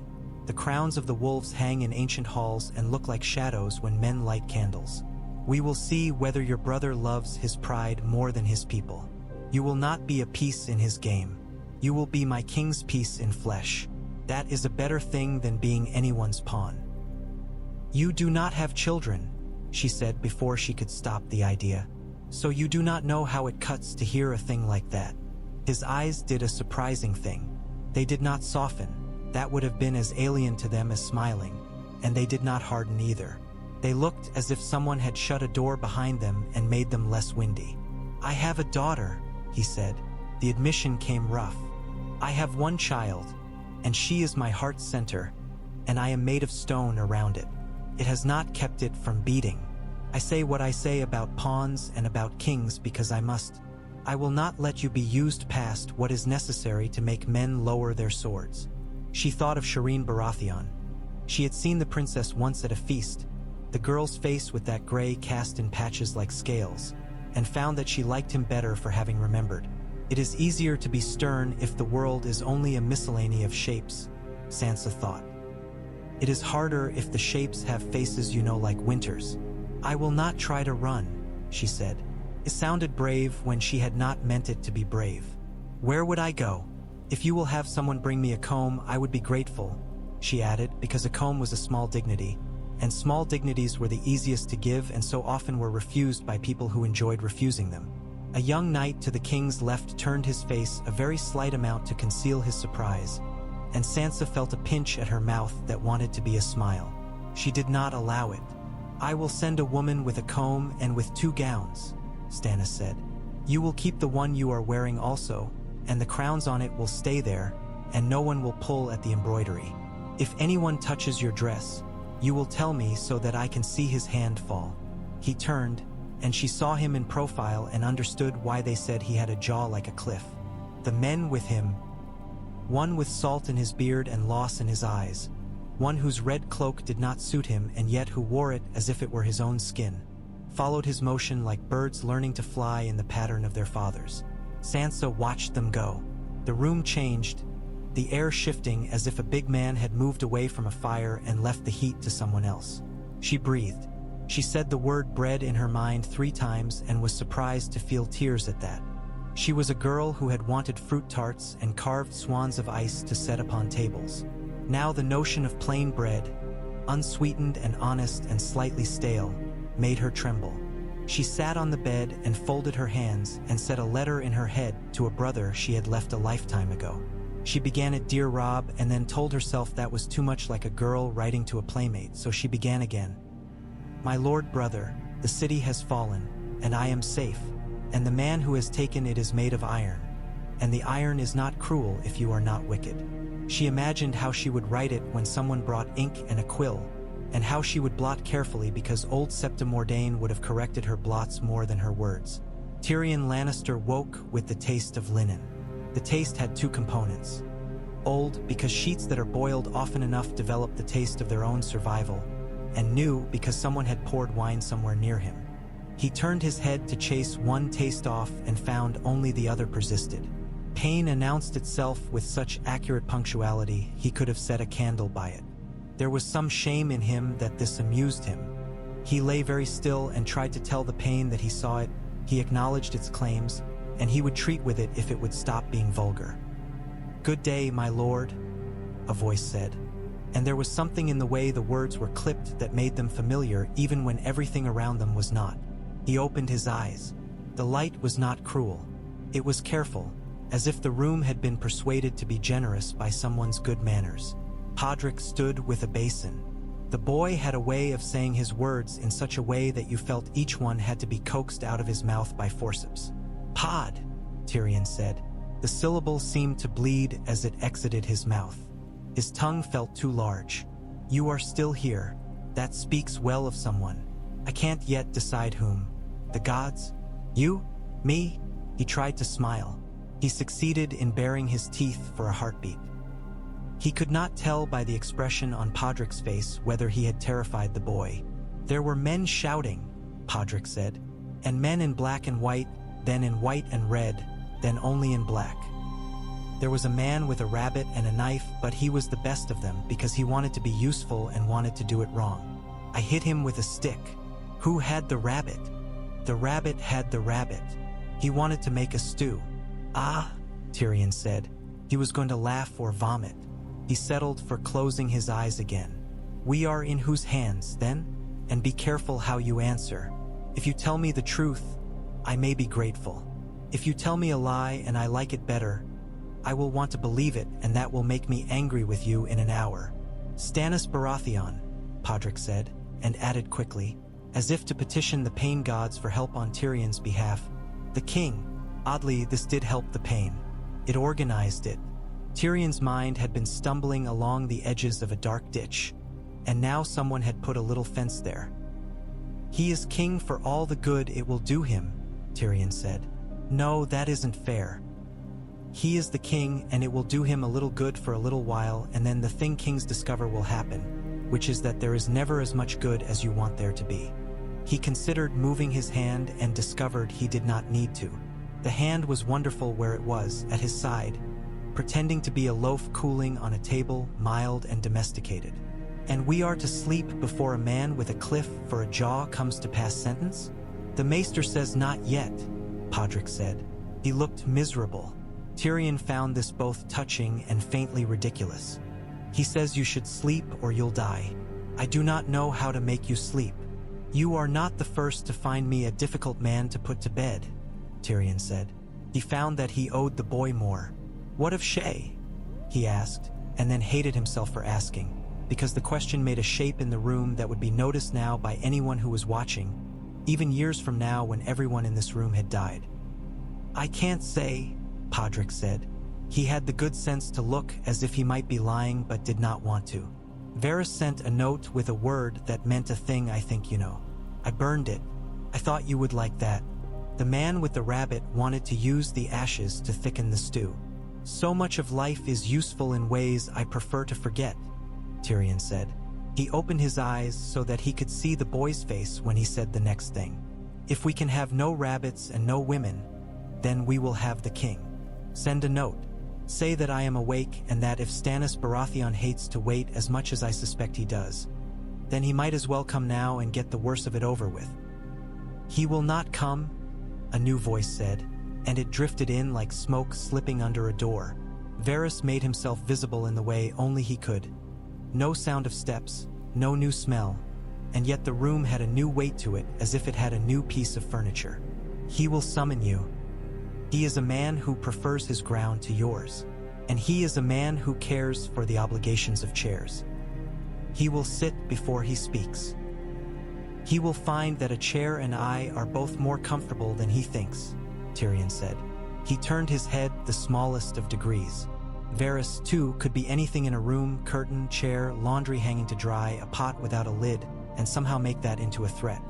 The crowns of the wolves hang in ancient halls and look like shadows when men light candles. We will see whether your brother loves his pride more than his people. You will not be a piece in his game. You will be my king's piece in flesh. That is a better thing than being anyone's pawn." "You do not have children," she said before she could stop the idea. "So you do not know how it cuts to hear a thing like that." His eyes did a surprising thing. They did not soften. That would have been as alien to them as smiling, and they did not harden either. They looked as if someone had shut a door behind them and made them less windy. "I have a daughter," he said. The admission came rough. "I have one child, and she is my heart's center, and I am made of stone around it. It has not kept it from beating. I say what I say about pawns and about kings because I must. I will not let you be used past what is necessary to make men lower their swords." She thought of Shireen Baratheon. She had seen the princess once at a feast, the girl's face with that gray cast in patches like scales, and found that she liked him better for having remembered. It is easier to be stern if the world is only a miscellany of shapes, Sansa thought. It is harder if the shapes have faces like Winter's. "I will not try to run," she said. It sounded brave when she had not meant it to be brave. "Where would I go? If you will have someone bring me a comb, I would be grateful," she added, because a comb was a small dignity, and small dignities were the easiest to give and so often were refused by people who enjoyed refusing them. A young knight to the king's left turned his face a very slight amount to conceal his surprise, and Sansa felt a pinch at her mouth that wanted to be a smile. She did not allow it. "I will send a woman with a comb and with 2 gowns," Stannis said. "You will keep the one you are wearing also, and the crowns on it will stay there, and no one will pull at the embroidery. If anyone touches your dress, you will tell me so that I can see his hand fall." He turned, and she saw him in profile and understood why they said he had a jaw like a cliff. The men with him, one with salt in his beard and loss in his eyes, one whose red cloak did not suit him and yet who wore it as if it were his own skin, followed his motion like birds learning to fly in the pattern of their fathers. Sansa watched them go. The room changed, the air shifting as if a big man had moved away from a fire and left the heat to someone else. She breathed. She said the word bread in her mind 3 times and was surprised to feel tears at that. She was a girl who had wanted fruit tarts and carved swans of ice to set upon tables. Now the notion of plain bread, unsweetened and honest and slightly stale, made her tremble. She sat on the bed and folded her hands and said a letter in her head to a brother she had left a lifetime ago. She began at "Dear Rob" and then told herself that was too much like a girl writing to a playmate, so she began again. "My lord brother, the city has fallen, and I am safe, and the man who has taken it is made of iron, and the iron is not cruel if you are not wicked." She imagined how she would write it when someone brought ink and a quill, and how she would blot carefully because old Septa Mordain would have corrected her blots more than her words. Tyrion Lannister woke with the taste of linen. The taste had 2 components. Old because sheets that are boiled often enough develop the taste of their own survival, and new because someone had poured wine somewhere near him. He turned his head to chase one taste off and found only the other persisted. Pain announced itself with such accurate punctuality he could have set a candle by it. There was some shame in him that this amused him. He lay very still and tried to tell the pain that he saw it, he acknowledged its claims, and he would treat with it if it would stop being vulgar. "Good day, my lord," a voice said, and there was something in the way the words were clipped that made them familiar even when everything around them was not. He opened his eyes. The light was not cruel. It was careful, as if the room had been persuaded to be generous by someone's good manners. Podrick stood with a basin. The boy had a way of saying his words in such a way that you felt each one had to be coaxed out of his mouth by forceps. "Pod," Tyrion said. The syllable seemed to bleed as it exited his mouth. His tongue felt too large. "You are still here. That speaks well of someone. I can't yet decide whom. The gods? You? Me?" He tried to smile. He succeeded in baring his teeth for a heartbeat. He could not tell by the expression on Podrick's face whether he had terrified the boy. "There were men shouting," Podrick said, "and men in black and white, then in white and red, then only in black. There was a man with a rabbit and a knife, but he was the best of them because he wanted to be useful and wanted to do it wrong. I hit him with a stick. Who had the rabbit? The rabbit had the rabbit. He wanted to make a stew." "Ah," Tyrion said. He was going to laugh or vomit. He settled for closing his eyes again. "We are in whose hands, then? And be careful how you answer. If you tell me the truth, I may be grateful. If you tell me a lie and I like it better, I will want to believe it, and that will make me angry with you in an hour." "Stannis Baratheon," Podrick said, and added quickly, as if to petition the pain gods for help on Tyrion's behalf, "The king." Oddly, this did help the pain. It organized it. Tyrion's mind had been stumbling along the edges of a dark ditch, and now someone had put a little fence there. "He is king for all the good it will do him," Tyrion said. "No, that isn't fair. He is the king, and it will do him a little good for a little while, and then the thing kings discover will happen, which is that there is never as much good as you want there to be." He considered moving his hand and discovered he did not need to. The hand was wonderful where it was, at his side, pretending to be a loaf cooling on a table, mild and domesticated. "And we are to sleep before a man with a cliff for a jaw comes to pass sentence?" "The maester says not yet," Podrick said. He looked miserable. Tyrion found this both touching and faintly ridiculous. "He says you should sleep or you'll die. I do not know how to make you sleep. You are not the first to find me a difficult man to put to bed," Tyrion said. He found that he owed the boy more. "What of Shay?" he asked, and then hated himself for asking, because the question made a shape in the room that would be noticed now by anyone who was watching, even years from now when everyone in this room had died. "I can't say," Podrick said. He had the good sense to look as if he might be lying but did not want to. "Varys sent a note with a word that meant a thing I think you know. I burned it. I thought you would like that. The man with the rabbit wanted to use the ashes to thicken the stew. So much of life is useful in ways I prefer to forget," Tyrion said. He opened his eyes so that he could see the boy's face when he said the next thing. "If we can have no rabbits and no women, then we will have the king. Send a note. Say that I am awake and that if Stannis Baratheon hates to wait as much as I suspect he does, then he might as well come now and get the worst of it over with." "He will not come," a new voice said, and it drifted in like smoke slipping under a door. Varys made himself visible in the way only he could. No sound of steps, no new smell, and yet the room had a new weight to it as if it had a new piece of furniture. "He will summon you. He is a man who prefers his ground to yours, and he is a man who cares for the obligations of chairs. He will sit before he speaks. He will find that a chair and I are both more comfortable than he thinks," Tyrion said. He turned his head the smallest of degrees. Varys, too, could be anything in a room, curtain, chair, laundry hanging to dry, a pot without a lid, and somehow make that into a threat.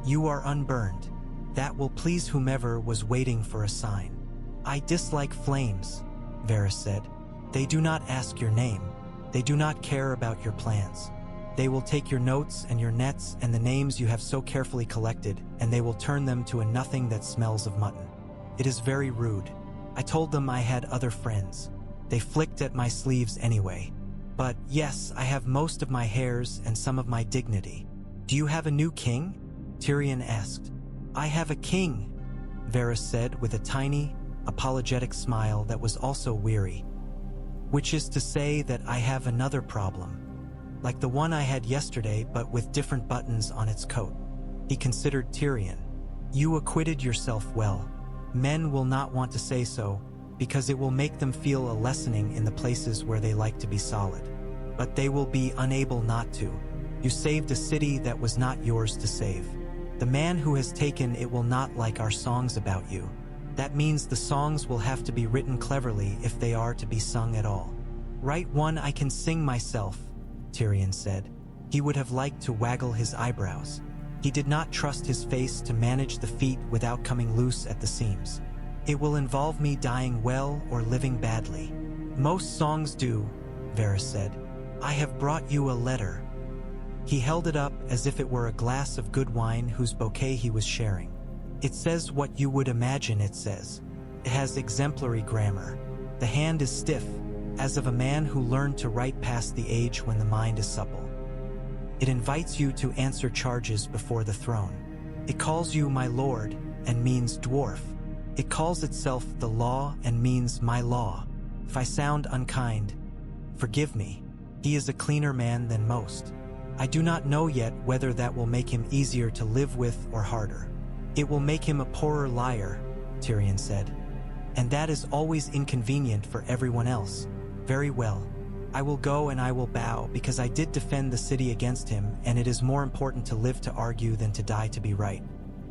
"You are unburned. That will please whomever was waiting for a sign." "I dislike flames," Varys said. They do not ask your name. They do not care about your plans. They will take your notes and your nets and the names you have so carefully collected, and they will turn them to a nothing that smells of mutton. It is very rude. I told them I had other friends. They flicked at my sleeves anyway. But yes, I have most of my hairs and some of my dignity. Do you have a new king? Tyrion asked. I have a king, Varys said with a tiny, apologetic smile that was also weary. Which is to say that I have another problem. Like the one I had yesterday, but with different buttons on its coat. He considered Tyrion. You acquitted yourself well. Men will not want to say so, because it will make them feel a lessening in the places where they like to be solid. But they will be unable not to. You saved a city that was not yours to save. The man who has taken it will not like our songs about you. That means the songs will have to be written cleverly if they are to be sung at all. Write one I can sing myself, Tyrion said. He would have liked to waggle his eyebrows. He did not trust his face to manage the feat without coming loose at the seams. It will involve me dying well or living badly. Most songs do, Varys said. I have brought you a letter. He held it up as if it were a glass of good wine whose bouquet he was sharing. It says what you would imagine it says. It has exemplary grammar. The hand is stiff, as of a man who learned to write past the age when the mind is supple. It invites you to answer charges before the throne. It calls you my lord and means dwarf. It calls itself the law and means my law. If I sound unkind, forgive me. He is a cleaner man than most. I do not know yet whether that will make him easier to live with or harder. It will make him a poorer liar, Tyrion said. And that is always inconvenient for everyone else. Very well. I will go and I will bow, because I did defend the city against him, and it is more important to live to argue than to die to be right.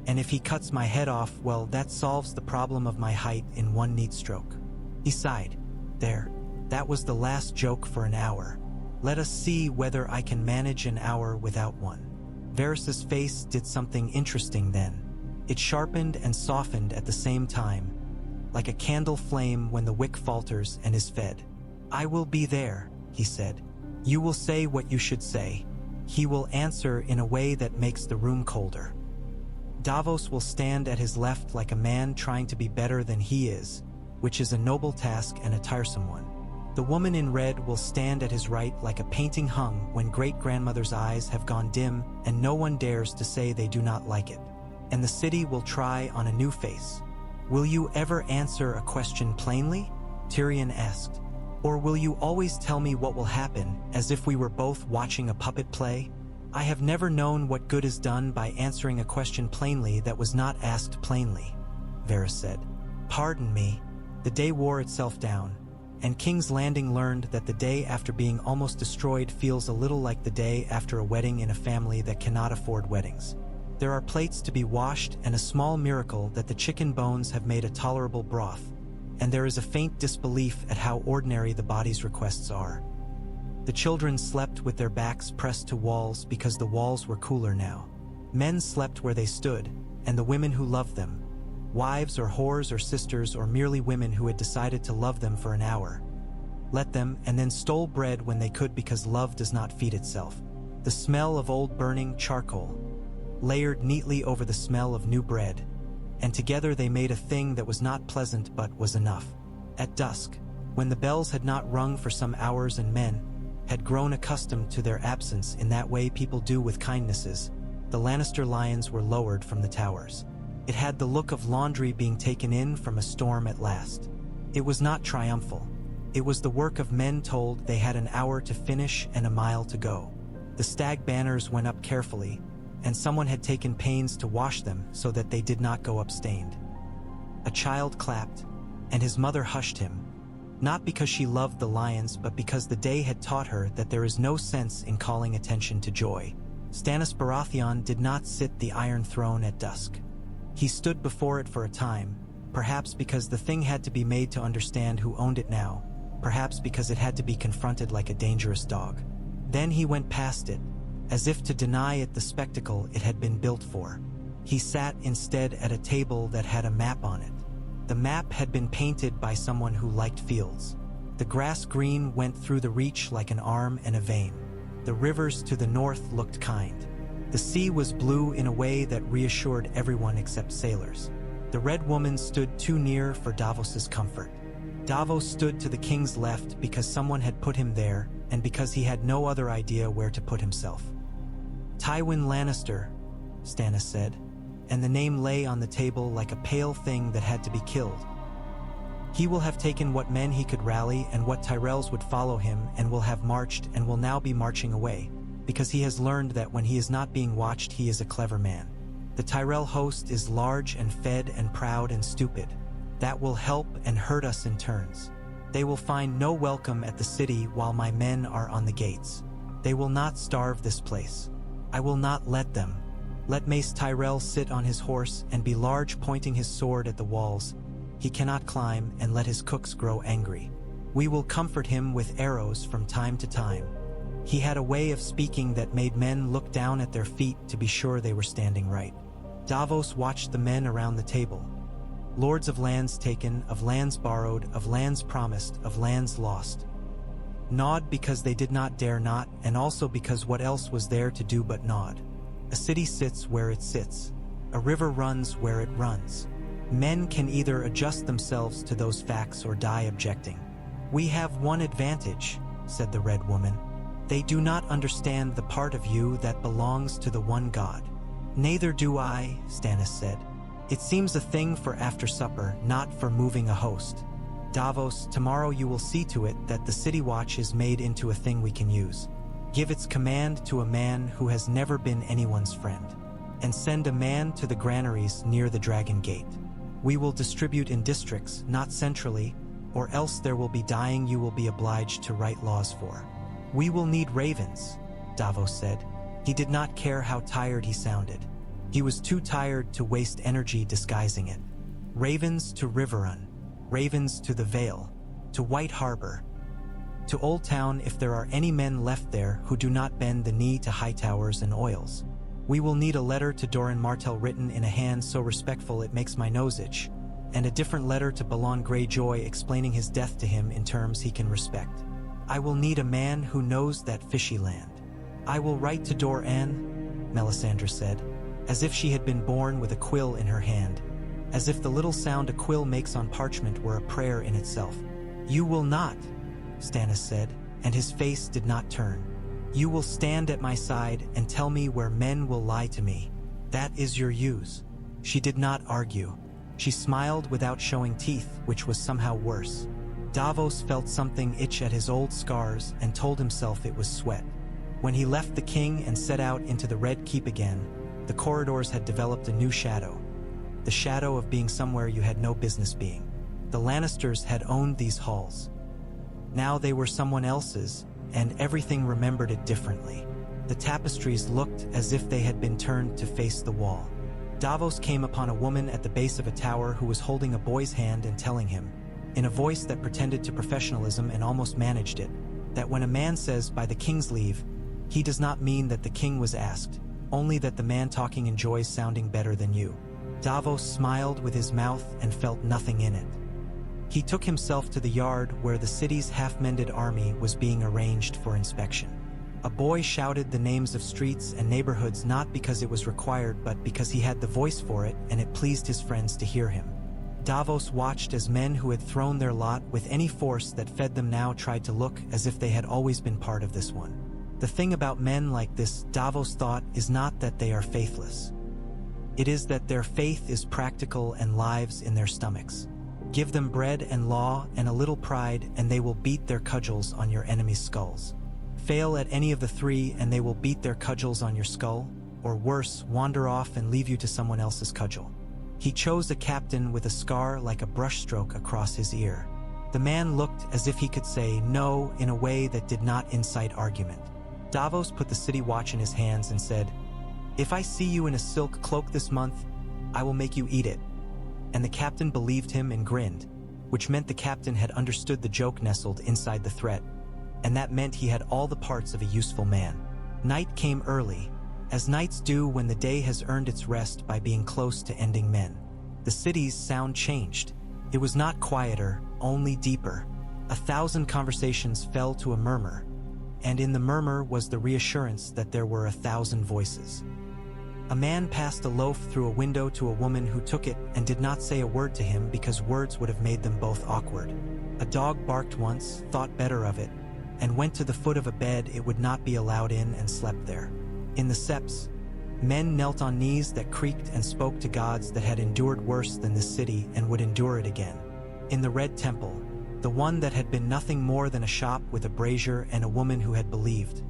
And if he cuts my head off, well, that solves the problem of my height in one neat stroke. He sighed. There, that was the last joke for an hour. Let us see whether I can manage an hour without one. Varys's face did something interesting then. It sharpened and softened at the same time, like a candle flame when the wick falters and is fed. I will be there, he said. You will say what you should say. He will answer in a way that makes the room colder. Davos will stand at his left like a man trying to be better than he is, which is a noble task and a tiresome one. The woman in red will stand at his right like a painting hung when great-grandmother's eyes have gone dim and no one dares to say they do not like it. And the city will try on a new face. Will you ever answer a question plainly? Tyrion asked. Or will you always tell me what will happen, as if we were both watching a puppet play? I have never known what good is done by answering a question plainly that was not asked plainly, Varys said. Pardon me. The day wore itself down, and King's Landing learned that the day after being almost destroyed feels a little like the day after a wedding in a family that cannot afford weddings. There are plates to be washed and a small miracle that the chicken bones have made a tolerable broth, and there is a faint disbelief at how ordinary the body's requests are. The children slept with their backs pressed to walls because the walls were cooler now. Men slept where they stood, and the women who loved them, wives or whores or sisters or merely women who had decided to love them for an hour, let them and then stole bread when they could because love does not feed itself. The smell of old burning charcoal, layered neatly over the smell of new bread, and together they made a thing that was not pleasant but was enough. At dusk, when the bells had not rung for some hours and men had grown accustomed to their absence in that way people do with kindnesses, the Lannister lions were lowered from the towers. It had the look of laundry being taken in from a storm at last. It was not triumphal. It was the work of men told they had an hour to finish and a mile to go. The stag banners went up carefully, and someone had taken pains to wash them so that they did not go up stained. A child clapped, and his mother hushed him, not because she loved the lions but because the day had taught her that there is no sense in calling attention to joy. Stannis Baratheon did not sit the Iron Throne at dusk. He stood before it for a time, perhaps because the thing had to be made to understand who owned it now, perhaps because it had to be confronted like a dangerous dog. Then he went past it, as if to deny it the spectacle it had been built for. He sat instead at a table that had a map on it. The map had been painted by someone who liked fields. The grass green went through the reach like an arm and a vein. The rivers to the north looked kind. The sea was blue in a way that reassured everyone except sailors. The Red Woman stood too near for Davos's comfort. Davos stood to the king's left because someone had put him there and because he had no other idea where to put himself. Tywin Lannister, Stannis said, and the name lay on the table like a pale thing that had to be killed. He will have taken what men he could rally and what Tyrells would follow him and will have marched and will now be marching away, because he has learned that when he is not being watched he is a clever man. The Tyrell host is large and fed and proud and stupid. That will help and hurt us in turns. They will find no welcome at the city while my men are on the gates. They will not starve this place. I will not let them. Let Mace Tyrell sit on his horse and be large, pointing his sword at the walls. He cannot climb, and let his cooks grow angry. We will comfort him with arrows from time to time. He had a way of speaking that made men look down at their feet to be sure they were standing right. Davos watched the men around the table. Lords of lands taken, of lands borrowed, of lands promised, of lands lost. Nod because they did not dare not, and also because what else was there to do but nod. A city sits where it sits. A river runs where it runs. Men can either adjust themselves to those facts or die objecting. We have one advantage, said the Red Woman. They do not understand the part of you that belongs to the one God. Neither do I, Stannis said. It seems a thing for after supper, not for moving a host. Davos, tomorrow you will see to it that the city watch is made into a thing we can use. Give its command to a man who has never been anyone's friend. And send a man to the granaries near the Dragon Gate. We will distribute in districts, not centrally, or else there will be dying you will be obliged to write laws for. We will need ravens, Davos said. He did not care how tired he sounded. He was too tired to waste energy disguising it. Ravens to Riverrun, ravens to the Vale, to White Harbor, to Old Town if there are any men left there who do not bend the knee to high towers and oils. We will need a letter to Doran Martell written in a hand so respectful it makes my nose itch, and a different letter to Balon Greyjoy explaining his death to him in terms he can respect. I will need a man who knows that fishy land. I will write to Dor-Ann, Melisandre said, as if she had been born with a quill in her hand, as if the little sound a quill makes on parchment were a prayer in itself. You will not, Stannis said, and his face did not turn. You will stand at my side and tell me where men will lie to me. That is your use. She did not argue. She smiled without showing teeth, which was somehow worse. Davos felt something itch at his old scars and told himself it was sweat. When he left the king and set out into the Red Keep again, the corridors had developed a new shadow. The shadow of being somewhere you had no business being. The Lannisters had owned these halls. Now they were someone else's, and everything remembered it differently. The tapestries looked as if they had been turned to face the wall. Davos came upon a woman at the base of a tower who was holding a boy's hand and telling him, in a voice that pretended to professionalism and almost managed it, that when a man says, by the king's leave, he does not mean that the king was asked, only that the man talking enjoys sounding better than you. Davos smiled with his mouth and felt nothing in it. He took himself to the yard where the city's half-mended army was being arranged for inspection. A boy shouted the names of streets and neighborhoods not because it was required but because he had the voice for it and it pleased his friends to hear him. Davos watched as men who had thrown their lot with any force that fed them now tried to look as if they had always been part of this one. The thing about men like this, Davos thought, is not that they are faithless. It is that their faith is practical and lives in their stomachs. Give them bread and law and a little pride and they will beat their cudgels on your enemies' skulls. Fail at any of the three and they will beat their cudgels on your skull, or worse, wander off and leave you to someone else's cudgel. He chose a captain with a scar like a brushstroke across his ear. The man looked as if he could say no in a way that did not incite argument. Davos put the city watch in his hands and said, "If I see you in a silk cloak this month, I will make you eat it." And the captain believed him and grinned, which meant the captain had understood the joke nestled inside the threat, and that meant he had all the parts of a useful man. Night came early, as nights do when the day has earned its rest by being close to ending men. The city's sound changed. It was not quieter, only deeper. 1,000 conversations fell to a murmur, and in the murmur was the reassurance that there were 1,000 voices. A man passed a loaf through a window to a woman who took it and did not say a word to him because words would have made them both awkward. A dog barked once, thought better of it, and went to the foot of a bed it would not be allowed in and slept there. In the septs, men knelt on knees that creaked and spoke to gods that had endured worse than this city and would endure it again. In the Red Temple, the one that had been nothing more than a shop with a brazier and a woman who had believed,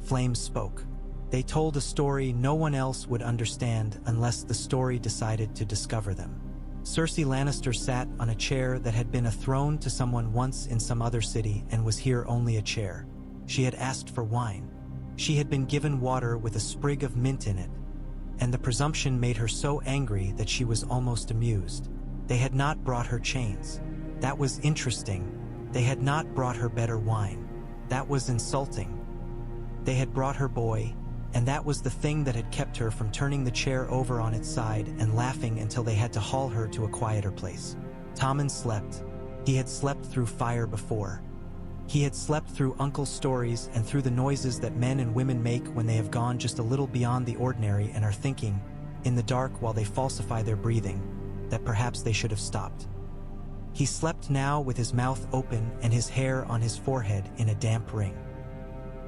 flames spoke. They told a story no one else would understand unless the story decided to discover them. Cersei Lannister sat on a chair that had been a throne to someone once in some other city and was here only a chair. She had asked for wine. She had been given water with a sprig of mint in it, and the presumption made her so angry that she was almost amused. They had not brought her chains. That was interesting. They had not brought her better wine. That was insulting. They had brought her boy, and that was the thing that had kept her from turning the chair over on its side and laughing until they had to haul her to a quieter place. Tommen slept. He had slept through fire before. He had slept through uncle's stories and through the noises that men and women make when they have gone just a little beyond the ordinary and are thinking, in the dark while they falsify their breathing, that perhaps they should have stopped. He slept now with his mouth open and his hair on his forehead in a damp ring.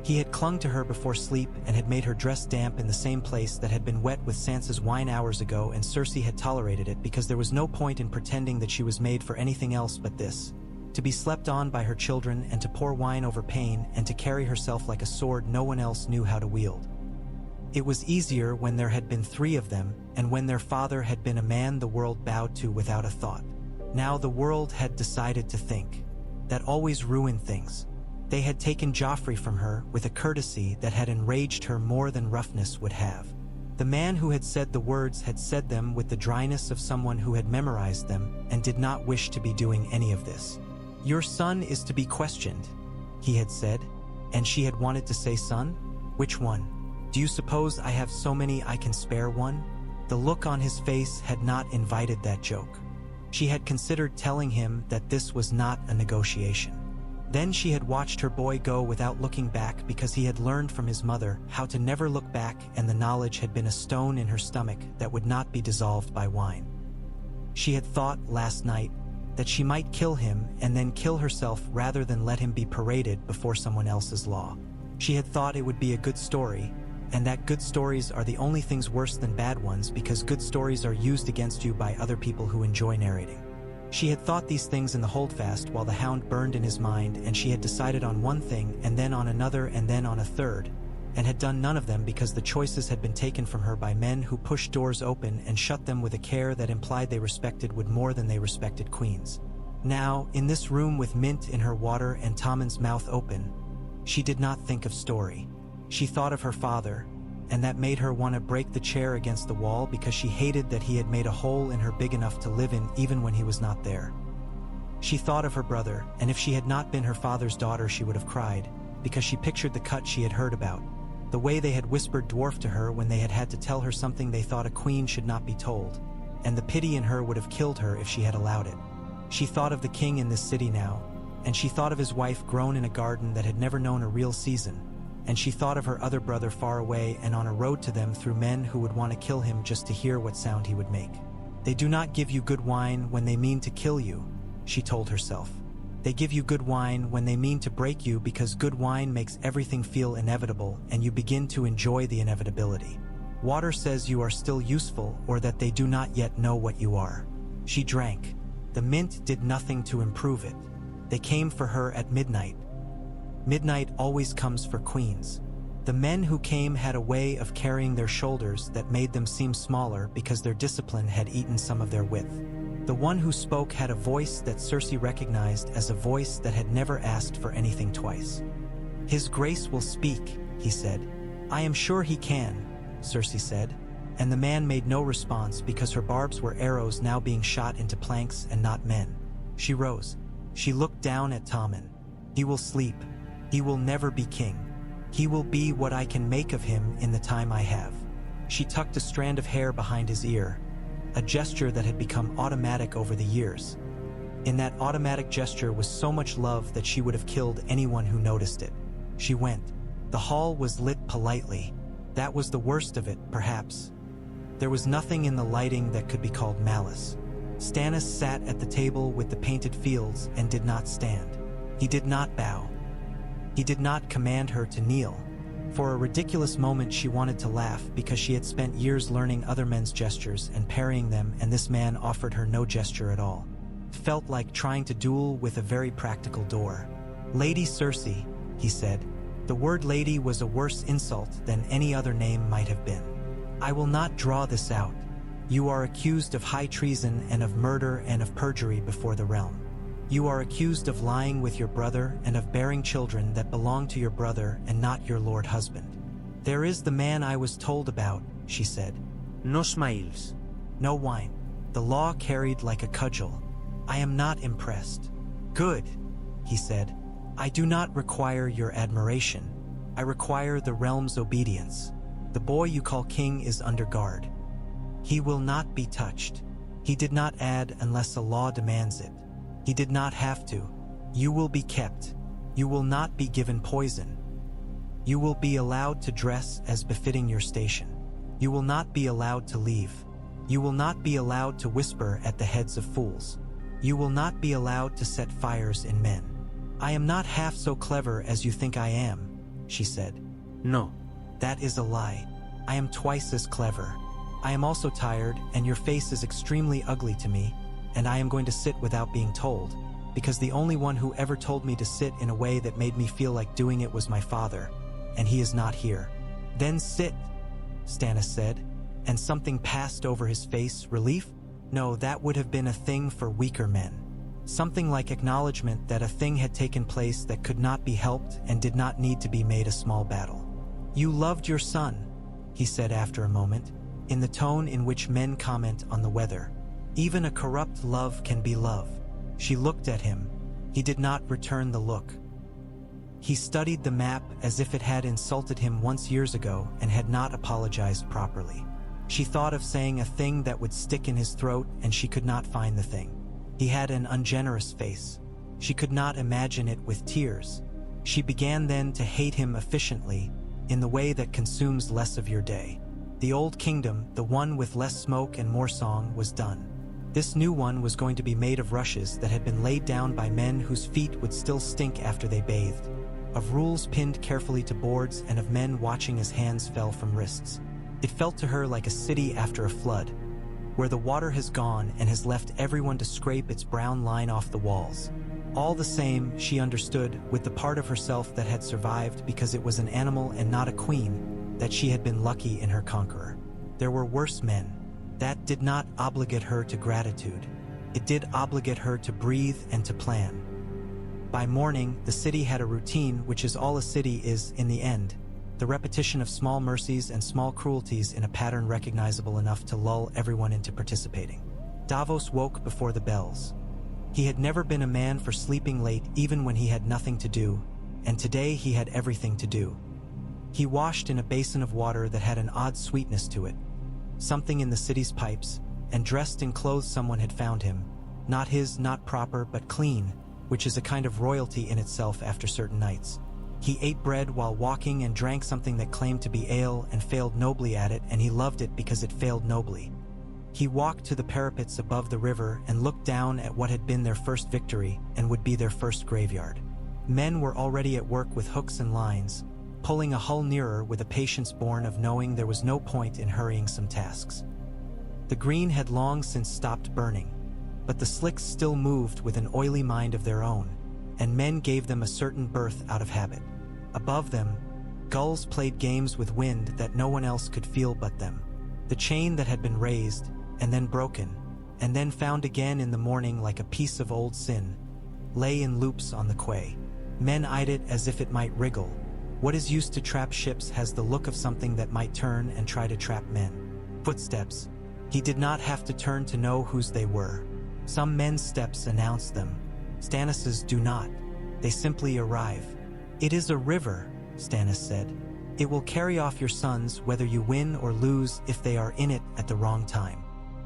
He had clung to her before sleep and had made her dress damp in the same place that had been wet with Sansa's wine hours ago, and Cersei had tolerated it because there was no point in pretending that she was made for anything else but this. To be slept on by her children and to pour wine over pain and to carry herself like a sword no one else knew how to wield. It was easier when there had been 3 of them and when their father had been a man the world bowed to without a thought. Now the world had decided to think. That always ruined things. They had taken Joffrey from her with a courtesy that had enraged her more than roughness would have. The man who had said the words had said them with the dryness of someone who had memorized them and did not wish to be doing any of this. "Your son is to be questioned," he had said, and she had wanted to say son? Which one? "Do you suppose I have so many I can spare one?" The look on his face had not invited that joke. She had considered telling him that this was not a negotiation. Then she had watched her boy go without looking back because he had learned from his mother how to never look back, and the knowledge had been a stone in her stomach that would not be dissolved by wine. She had thought last night that she might kill him and then kill herself rather than let him be paraded before someone else's law. She had thought it would be a good story, and that good stories are the only things worse than bad ones because good stories are used against you by other people who enjoy narrating. She had thought these things in the holdfast while the hound burned in his mind, and she had decided on one thing and then on another and then on a third, and had done none of them because the choices had been taken from her by men who pushed doors open and shut them with a care that implied they respected Wood more than they respected queens. Now, in this room with mint in her water and Tommen's mouth open, she did not think of story. She thought of her father, and that made her want to break the chair against the wall because she hated that he had made a hole in her big enough to live in even when he was not there. She thought of her brother, and if she had not been her father's daughter she would have cried, because she pictured the cut she had heard about, the way they had whispered dwarf to her when they had had to tell her something they thought a queen should not be told, and the pity in her would have killed her if she had allowed it. She thought of the king in this city now, and she thought of his wife grown in a garden that had never known a real season, and she thought of her other brother far away and on a road to them through men who would want to kill him just to hear what sound he would make. They do not give you good wine when they mean to kill you, she told herself. They give you good wine when they mean to break you because good wine makes everything feel inevitable and you begin to enjoy the inevitability. Water says you are still useful or that they do not yet know what you are. She drank. The mint did nothing to improve it. They came for her at midnight. Midnight always comes for queens. The men who came had a way of carrying their shoulders that made them seem smaller because their discipline had eaten some of their width. The one who spoke had a voice that Cersei recognized as a voice that had never asked for anything twice. "His Grace will speak," he said. "I am sure he can," Cersei said, and the man made no response because her barbs were arrows now being shot into planks and not men. She rose. She looked down at Tommen. "He will sleep. He will never be king. He will be what I can make of him in the time I have." She tucked a strand of hair behind his ear, a gesture that had become automatic over the years. In that automatic gesture was so much love that she would have killed anyone who noticed it. She went. The hall was lit politely. That was the worst of it, perhaps. There was nothing in the lighting that could be called malice. Stannis sat at the table with the painted fields and did not stand. He did not bow. He did not command her to kneel. For a ridiculous moment she wanted to laugh because she had spent years learning other men's gestures and parrying them, and this man offered her no gesture at all. It felt like trying to duel with a very practical door. "Lady Cersei," he said. The word lady was a worse insult than any other name might have been. "I will not draw this out. You are accused of high treason and of murder and of perjury before the realm. You are accused of lying with your brother and of bearing children that belong to your brother and not your lord husband. There is the man I was told about," she said. No smiles. No wine. The law carried like a cudgel. "I am not impressed." "Good," he said. "I do not require your admiration. I require the realm's obedience. The boy you call king is under guard. He will not be touched." He did not add, "unless a law demands it." He did not have to. "You will be kept. You will not be given poison. You will be allowed to dress as befitting your station. You will not be allowed to leave. You will not be allowed to whisper at the heads of fools. You will not be allowed to set fires in men. I am not half so clever as you think I am," she said. No. "That is a lie. I am twice as clever. I am also tired, and your face is extremely ugly to me, and I am going to sit without being told, because the only one who ever told me to sit in a way that made me feel like doing it was my father, and he is not here." "Then sit," Stannis said, and something passed over his face. Relief? No, that would have been a thing for weaker men. Something like acknowledgement that a thing had taken place that could not be helped and did not need to be made a small battle. "You loved your son," he said after a moment, in the tone in which men comment on the weather. "Even a corrupt love can be love." She looked at him. He did not return the look. He studied the map as if it had insulted him once years ago and had not apologized properly. She thought of saying a thing that would stick in his throat, and she could not find the thing. He had an ungenerous face. She could not imagine it with tears. She began then to hate him efficiently, in the way that consumes less of your day. The old kingdom, the one with less smoke and more song, was done. This new one was going to be made of rushes that had been laid down by men whose feet would still stink after they bathed, of rules pinned carefully to boards, and of men watching as hands fell from wrists. It felt to her like a city after a flood, where the water has gone and has left everyone to scrape its brown line off the walls. All the same, she understood, with the part of herself that had survived because it was an animal and not a queen, that she had been lucky in her conqueror. There were worse men. That did not obligate her to gratitude. It did obligate her to breathe and to plan. By morning, the city had a routine, which is all a city is, in the end. The repetition of small mercies and small cruelties in a pattern recognizable enough to lull everyone into participating. Davos woke before the bells. He had never been a man for sleeping late even when he had nothing to do, and today he had everything to do. He washed in a basin of water that had an odd sweetness to it, something in the city's pipes, and dressed in clothes someone had found him, not his, not proper, but clean, which is a kind of royalty in itself after certain nights. He ate bread while walking and drank something that claimed to be ale and failed nobly at it, and he loved it because it failed nobly. He walked to the parapets above the river and looked down at what had been their first victory and would be their first graveyard. Men were already at work with hooks and lines, pulling a hull nearer with a patience born of knowing there was no point in hurrying some tasks. The green had long since stopped burning, but the slicks still moved with an oily mind of their own, and men gave them a certain birth out of habit. Above them, gulls played games with wind that no one else could feel but them. The chain that had been raised, and then broken, and then found again in the morning like a piece of old sin, lay in loops on the quay. Men eyed it as if it might wriggle. What is used to trap ships has the look of something that might turn and try to trap men. Footsteps. He did not have to turn to know whose they were. Some men's steps announced them. Stannis's do not. They simply arrive. "It is a river," Stannis said. "It will carry off your sons whether you win or lose if they are in it at the wrong time."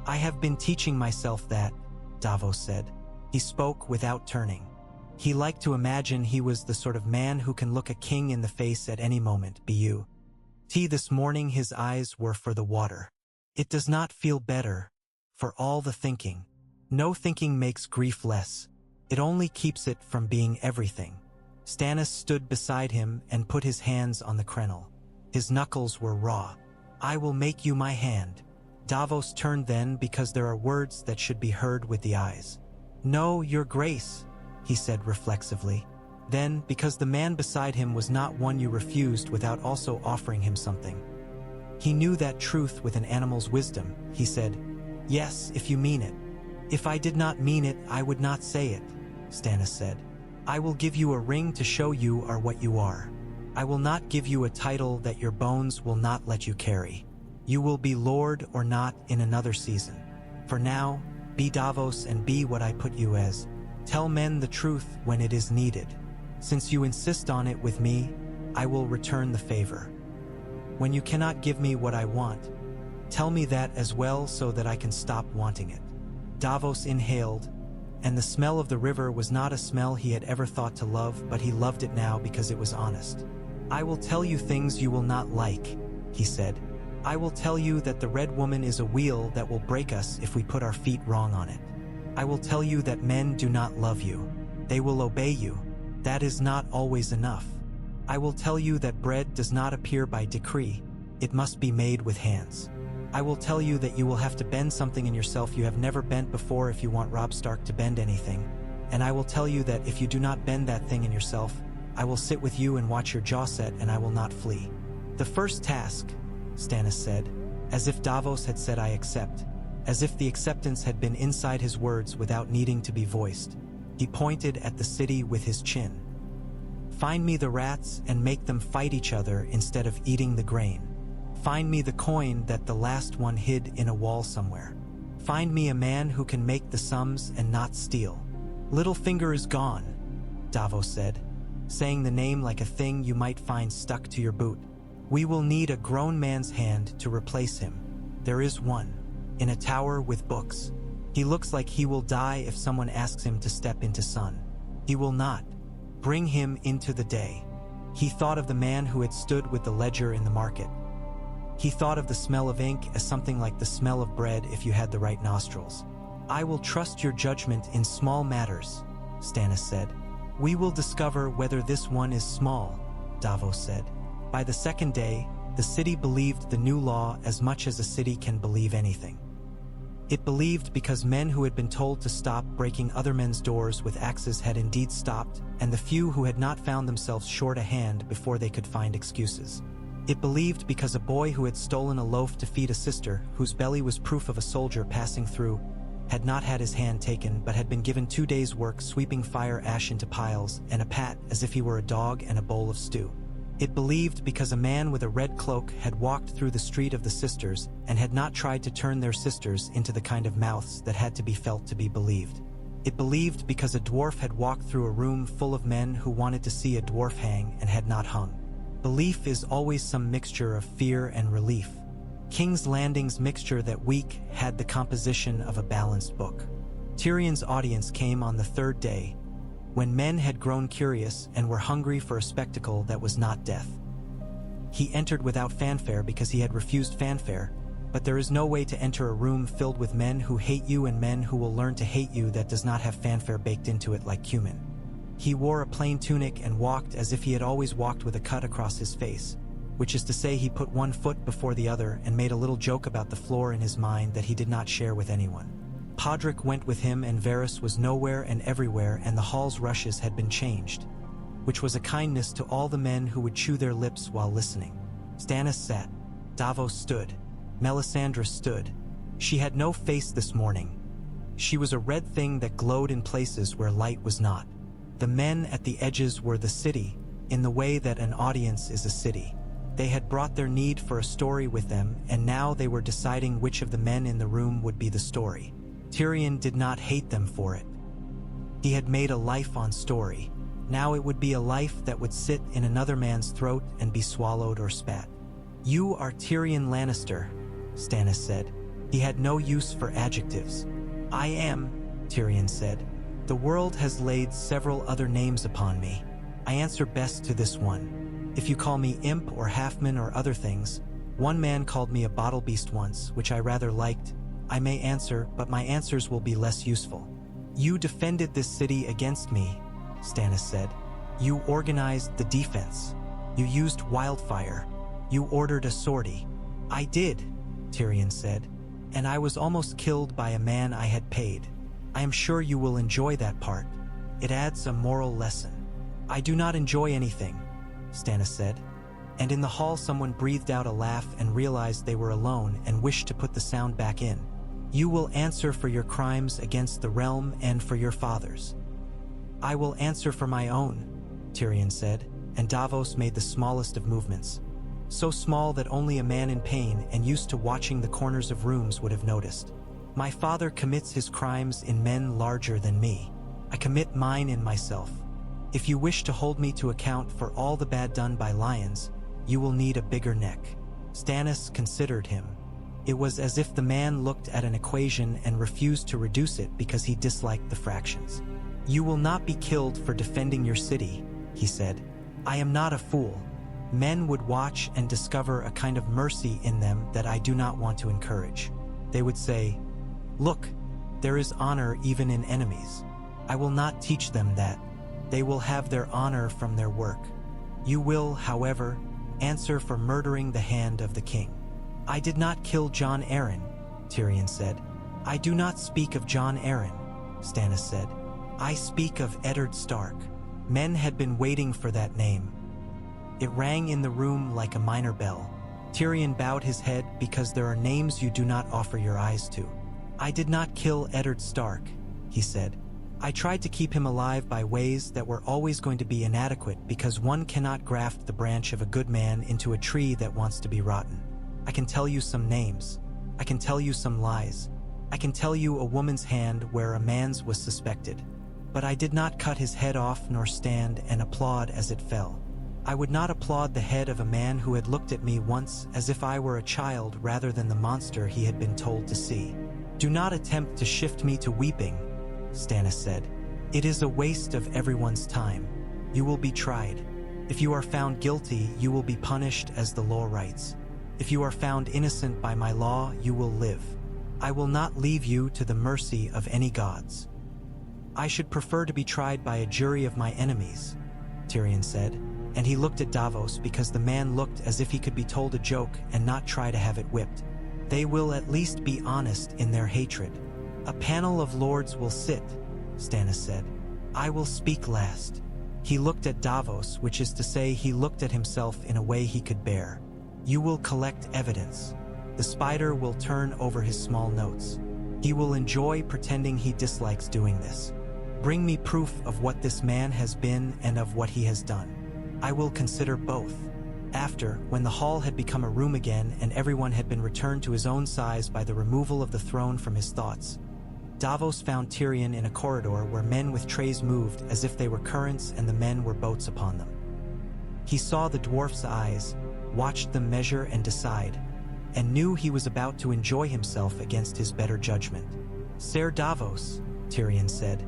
"I have been teaching myself that," Davos said. He spoke without turning. He liked to imagine he was the sort of man who can look a king in the face at any moment. This morning his eyes were for the water. It does not feel better, for all the thinking. No thinking makes grief less. It only keeps it from being everything. Stannis stood beside him and put his hands on the crenel. His knuckles were raw. I will make you my hand. Davos turned then because there are words that should be heard with the eyes. No, your grace, he said reflexively. Then, because the man beside him was not one you refused without also offering him something. He knew that truth with an animal's wisdom. He said, yes, if you mean it. If I did not mean it, I would not say it, Stannis said. I will give you a ring to show you are what you are. I will not give you a title that your bones will not let you carry. You will be lord or not in another season. For now, be Davos and be what I put you as. Tell men the truth when it is needed. Since you insist on it with me, I will return the favor. When you cannot give me what I want, tell me that as well so that I can stop wanting it. Davos inhaled, and the smell of the river was not a smell he had ever thought to love, but he loved it now because it was honest. I will tell you things you will not like, he said. I will tell you that the Red Woman is a wheel that will break us if we put our feet wrong on it. I will tell you that men do not love you. They will obey you. That is not always enough. I will tell you that bread does not appear by decree. It must be made with hands. I will tell you that you will have to bend something in yourself you have never bent before if you want Robb Stark to bend anything. And I will tell you that if you do not bend that thing in yourself, I will sit with you and watch your jaw set and I will not flee. The first task, Stannis said, as if Davos had said I accept, as if the acceptance had been inside his words without needing to be voiced. He pointed at the city with his chin. Find me the rats and make them fight each other instead of eating the grain. Find me the coin that the last one hid in a wall somewhere. Find me a man who can make the sums and not steal. Littlefinger is gone, Davos said, saying the name like a thing you might find stuck to your boot. We will need a grown man's hand to replace him. There is one, in a tower with books. He looks like he will die if someone asks him to step into sun. He will not. Bring him into the day. He thought of the man who had stood with the ledger in the market. He thought of the smell of ink as something like the smell of bread if you had the right nostrils. I will trust your judgment in small matters, Stannis said. We will discover whether this one is small, Davos said. By the second day, the city believed the new law as much as a city can believe anything. It believed because men who had been told to stop breaking other men's doors with axes had indeed stopped, and the few who had not found themselves short a hand before they could find excuses. It believed because a boy who had stolen a loaf to feed a sister, whose belly was proof of a soldier passing through, had not had his hand taken but had been given 2 days' work sweeping fire ash into piles and a pat as if he were a dog and a bowl of stew. It believed because a man with a red cloak had walked through the street of the sisters and had not tried to turn their sisters into the kind of mouths that had to be felt to be believed. It believed because a dwarf had walked through a room full of men who wanted to see a dwarf hang and had not hung. Belief is always some mixture of fear and relief. King's Landing's mixture that week had the composition of a balanced book. Tyrion's audience came on the 3rd day, when men had grown curious and were hungry for a spectacle that was not death. He entered without fanfare because he had refused fanfare, but there is no way to enter a room filled with men who hate you and men who will learn to hate you that does not have fanfare baked into it like cumin. He wore a plain tunic and walked as if he had always walked with a cut across his face, which is to say he put one foot before the other and made a little joke about the floor in his mind that he did not share with anyone. Podrick went with him and Varys was nowhere and everywhere and the hall's rushes had been changed, which was a kindness to all the men who would chew their lips while listening. Stannis sat. Davos stood. Melisandre stood. She had no face this morning. She was a red thing that glowed in places where light was not. The men at the edges were the city, in the way that an audience is a city. They had brought their need for a story with them, and now they were deciding which of the men in the room would be the story. Tyrion did not hate them for it. He had made a life on story. Now it would be a life that would sit in another man's throat and be swallowed or spat. You are Tyrion Lannister, Stannis said. He had no use for adjectives. I am, Tyrion said. The world has laid several other names upon me. I answer best to this one. If you call me imp or halfman or other things, one man called me a bottle beast once, which I rather liked. I may answer, but my answers will be less useful. You defended this city against me, Stannis said. You organized the defense. You used wildfire. You ordered a sortie. I did, Tyrion said, and I was almost killed by a man I had paid. I am sure you will enjoy that part. It adds a moral lesson. I do not enjoy anything, Stannis said, and in the hall someone breathed out a laugh and realized they were alone and wished to put the sound back in. You will answer for your crimes against the realm and for your fathers. I will answer for my own, Tyrion said, and Davos made the smallest of movements. So small that only a man in pain and used to watching the corners of rooms would have noticed. My father commits his crimes in men larger than me. I commit mine in myself. If you wish to hold me to account for all the bad done by lions, you will need a bigger neck. Stannis considered him. It was as if the man looked at an equation and refused to reduce it because he disliked the fractions. You will not be killed for defending your city, he said. I am not a fool. Men would watch and discover a kind of mercy in them that I do not want to encourage. They would say, "Look, there is honor even in enemies." I will not teach them that. They will have their honor from their work. You will, however, answer for murdering the hand of the king. I did not kill Jon Arryn, Tyrion said. I do not speak of Jon Arryn, Stannis said. I speak of Eddard Stark. Men had been waiting for that name. It rang in the room like a minor bell. Tyrion bowed his head because there are names you do not offer your eyes to. I did not kill Eddard Stark, he said. I tried to keep him alive by ways that were always going to be inadequate because one cannot graft the branch of a good man into a tree that wants to be rotten. I can tell you some names. I can tell you some lies. I can tell you a woman's hand where a man's was suspected. But I did not cut his head off nor stand and applaud as it fell. I would not applaud the head of a man who had looked at me once as if I were a child rather than the monster he had been told to see. Do not attempt to shift me to weeping, Stannis said. It is a waste of everyone's time. You will be tried. If you are found guilty, you will be punished as the law writes. If you are found innocent by my law, you will live. I will not leave you to the mercy of any gods. I should prefer to be tried by a jury of my enemies, Tyrion said, and he looked at Davos because the man looked as if he could be told a joke and not try to have it whipped. They will at least be honest in their hatred. A panel of lords will sit, Stannis said. I will speak last. He looked at Davos, which is to say he looked at himself in a way he could bear. You will collect evidence. The spider will turn over his small notes. He will enjoy pretending he dislikes doing this. Bring me proof of what this man has been and of what he has done. I will consider both. After, when the hall had become a room again and everyone had been returned to his own size by the removal of the throne from his thoughts, Davos found Tyrion in a corridor where men with trays moved as if they were currents and the men were boats upon them. He saw the dwarf's eyes, watched them measure and decide, and knew he was about to enjoy himself against his better judgment. Ser Davos, Tyrion said.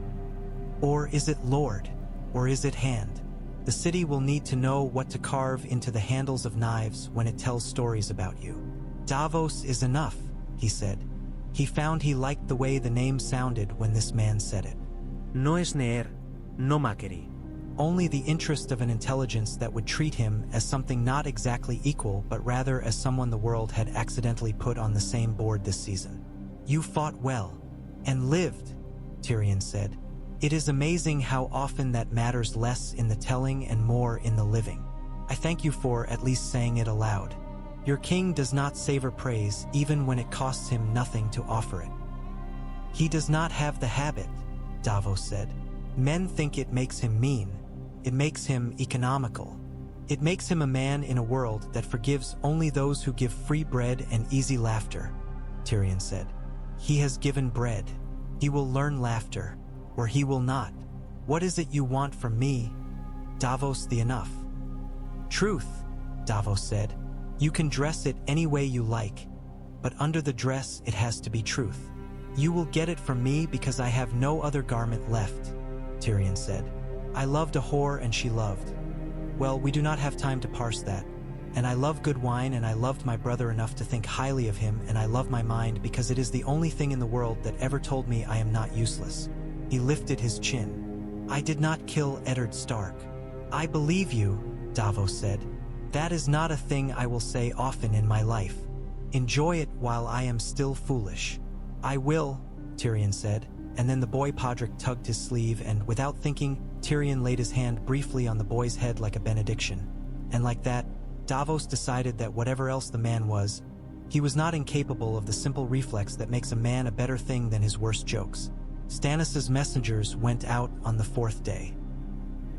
Or is it Lord? Or is it hand? The city will need to know what to carve into the handles of knives when it tells stories about you. Davos is enough, he said. He found he liked the way the name sounded when this man said it. No es ne'er, no makeri. Only the interest of an intelligence that would treat him as something not exactly equal, but rather as someone the world had accidentally put on the same board this season. You fought well, and lived, Tyrion said. It is amazing how often that matters less in the telling and more in the living. I thank you for at least saying it aloud. Your king does not savor praise even when it costs him nothing to offer it. He does not have the habit, Davos said. Men think it makes him mean. It makes him economical. It makes him a man in a world that forgives only those who give free bread and easy laughter, Tyrion said. He has given bread. He will learn laughter, or he will not. What is it you want from me, Davos the Enough? Truth, Davos said. You can dress it any way you like, but under the dress it has to be truth. You will get it from me because I have no other garment left, Tyrion said. I loved a whore and she loved. Well, we do not have time to parse that. And I love good wine, and I loved my brother enough to think highly of him, and I love my mind because it is the only thing in the world that ever told me I am not useless. He lifted his chin. I did not kill Eddard Stark. I believe you, Davos said. That is not a thing I will say often in my life. Enjoy it while I am still foolish. I will, Tyrion said, and then the boy Podrick tugged his sleeve, and without thinking, Tyrion laid his hand briefly on the boy's head like a benediction. And like that, Davos decided that whatever else the man was, he was not incapable of the simple reflex that makes a man a better thing than his worst jokes. Stannis' messengers went out on the 4th day.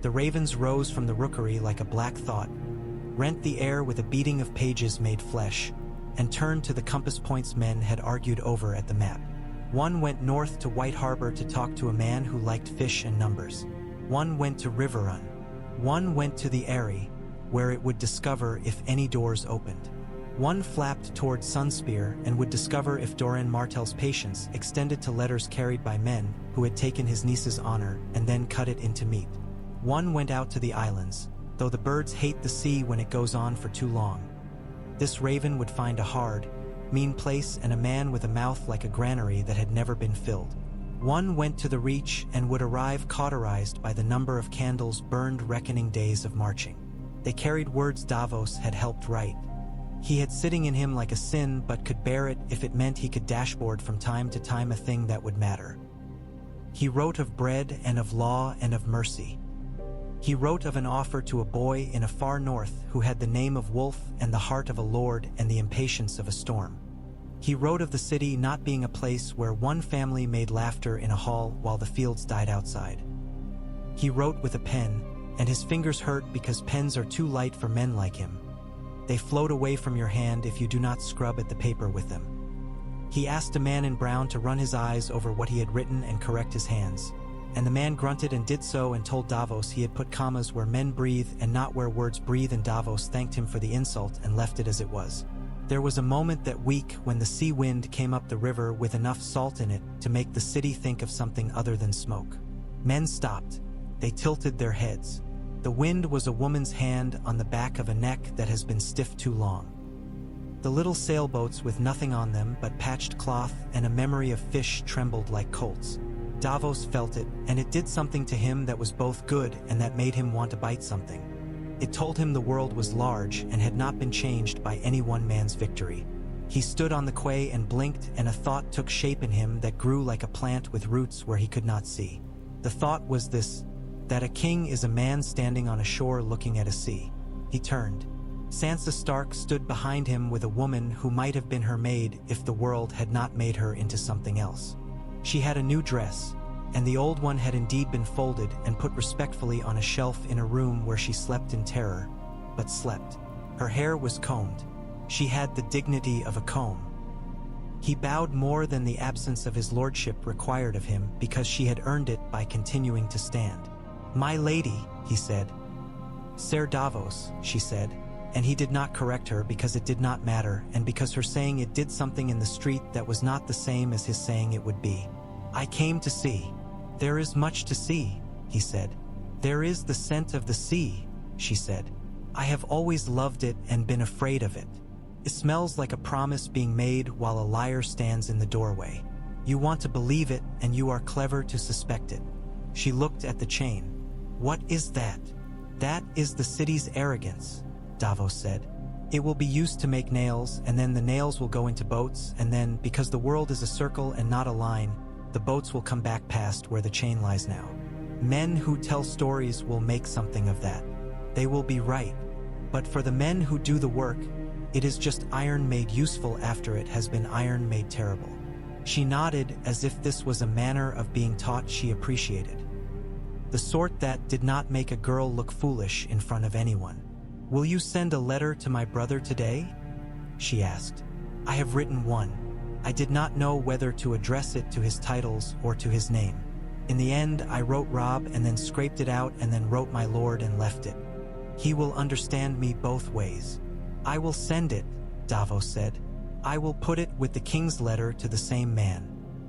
The ravens rose from the rookery like a black thought, rent the air with a beating of pages made flesh, and turned to the compass points men had argued over at the map. One went north to White Harbor to talk to a man who liked fish and numbers. One went to Riverrun. One went to the Eyrie, where it would discover if any doors opened. One flapped toward Sunspear and would discover if Doran Martell's patience extended to letters carried by men who had taken his niece's honor and then cut it into meat. One went out to the islands, though the birds hate the sea when it goes on for too long. This raven would find a hard, mean place and a man with a mouth like a granary that had never been filled. One went to the Reach and would arrive cauterized by the number of candles burned reckoning days of marching. They carried words Davos had helped write. He had sitting in him like a sin, but could bear it if it meant he could dashboard from time to time a thing that would matter. He wrote of bread and of law and of mercy. He wrote of an offer to a boy in a far north who had the name of Wolf and the heart of a lord and the impatience of a storm. He wrote of the city not being a place where one family made laughter in a hall while the fields died outside. He wrote with a pen, and his fingers hurt because pens are too light for men like him. They float away from your hand if you do not scrub at the paper with them. He asked a man in brown to run his eyes over what he had written and correct his hands. And the man grunted and did so and told Davos he had put commas where men breathe and not where words breathe, and Davos thanked him for the insult and left it as it was. There was a moment that week when the sea wind came up the river with enough salt in it to make the city think of something other than smoke. Men stopped. They tilted their heads. The wind was a woman's hand on the back of a neck that has been stiff too long. The little sailboats with nothing on them but patched cloth and a memory of fish trembled like colts. Davos felt it, and it did something to him that was both good and that made him want to bite something. It told him the world was large and had not been changed by any one man's victory. He stood on the quay and blinked, and a thought took shape in him that grew like a plant with roots where he could not see. The thought was this, that a king is a man standing on a shore looking at a sea. He turned. Sansa Stark stood behind him with a woman who might have been her maid if the world had not made her into something else. She had a new dress, and the old one had indeed been folded and put respectfully on a shelf in a room where she slept in terror, but slept. Her hair was combed. She had the dignity of a comb. He bowed more than the absence of his lordship required of him because she had earned it by continuing to stand. "My lady," he said. "Ser Davos," she said, and he did not correct her because it did not matter and because her saying it did something in the street that was not the same as his saying it would be. "I came to see." "There is much to see," he said. "There is the scent of the sea," she said. "I have always loved it and been afraid of it. It smells like a promise being made while a liar stands in the doorway. You want to believe it and you are clever to suspect it." She looked at the chain. "What is that?" "That is the city's arrogance," Davos said. "It will be used to make nails, and then the nails will go into boats, and then, because the world is a circle and not a line, the boats will come back past where the chain lies now. Men who tell stories will make something of that. They will be right. But for the men who do the work, it is just iron made useful after it has been iron made terrible." She nodded as if this was a manner of being taught she appreciated. The sort that did not make a girl look foolish in front of anyone. "Will you send a letter to my brother today?" she asked. "I have written one. I did not know whether to address it to his titles or to his name. In the end, I wrote Rob and then scraped it out and then wrote my lord and left it. He will understand me both ways." "I will send it," Davos said. "I will put it with the king's letter to the same man.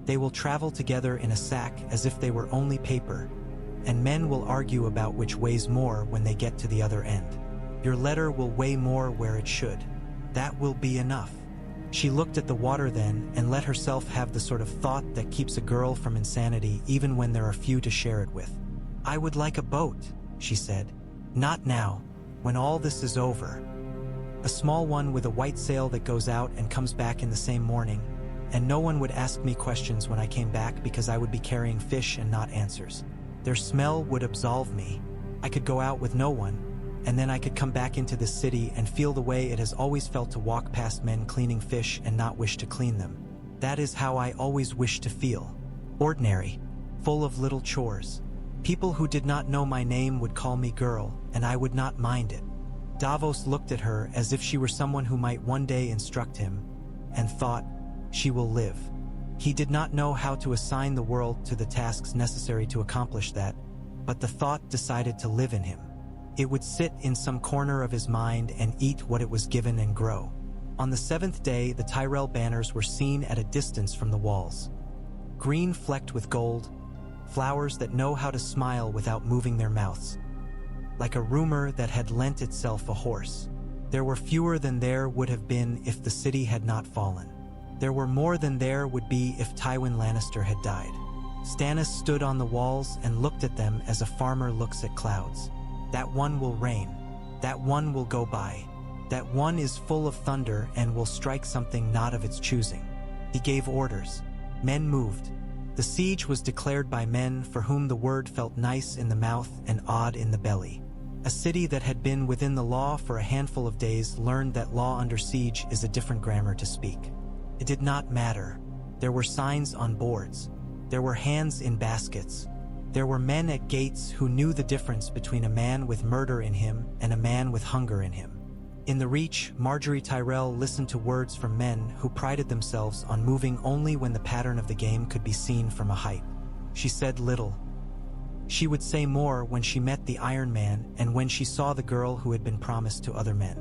They will travel together in a sack as if they were only paper, and men will argue about which weighs more when they get to the other end. Your letter will weigh more where it should. That will be enough." She looked at the water then and let herself have the sort of thought that keeps a girl from insanity even when there are few to share it with. "I would like a boat," she said. "Not now, when all this is over. A small one with a white sail that goes out and comes back in the same morning, and no one would ask me questions when I came back because I would be carrying fish and not answers. Their smell would absolve me. I could go out with no one, and then I could come back into this city and feel the way it has always felt to walk past men cleaning fish and not wish to clean them. That is how I always wished to feel. Ordinary, full of little chores. People who did not know my name would call me girl, and I would not mind it." Davos looked at her as if she were someone who might one day instruct him, and thought, "She will live." He did not know how to assign the world to the tasks necessary to accomplish that, but the thought decided to live in him. It would sit in some corner of his mind and eat what it was given and grow. On the 7th day, the Tyrell banners were seen at a distance from the walls. Green flecked with gold, flowers that know how to smile without moving their mouths. Like a rumor that had lent itself a horse. There were fewer than there would have been if the city had not fallen. There were more than there would be if Tywin Lannister had died. Stannis stood on the walls and looked at them as a farmer looks at clouds. That one will rain. That one will go by. That one is full of thunder and will strike something not of its choosing. He gave orders. Men moved. The siege was declared by men for whom the word felt nice in the mouth and odd in the belly. A city that had been within the law for a handful of days learned that law under siege is a different grammar to speak. It did not matter. There were signs on boards. There were hands in baskets. There were men at gates who knew the difference between a man with murder in him and a man with hunger in him. In the Reach, Marjorie Tyrell listened to words from men who prided themselves on moving only when the pattern of the game could be seen from a height. She said little. She would say more when she met the Iron Man and when she saw the girl who had been promised to other men.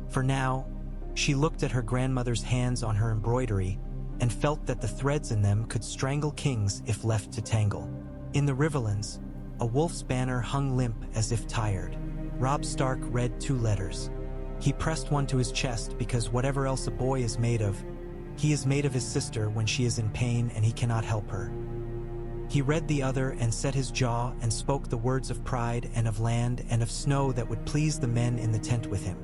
For now, she looked at her grandmother's hands on her embroidery and felt that the threads in them could strangle kings if left to tangle. In the Riverlands, a wolf's banner hung limp as if tired. Robb Stark read 2 letters. He pressed one to his chest because whatever else a boy is made of, he is made of his sister when she is in pain and he cannot help her. He read the other and set his jaw and spoke the words of pride and of land and of snow that would please the men in the tent with him.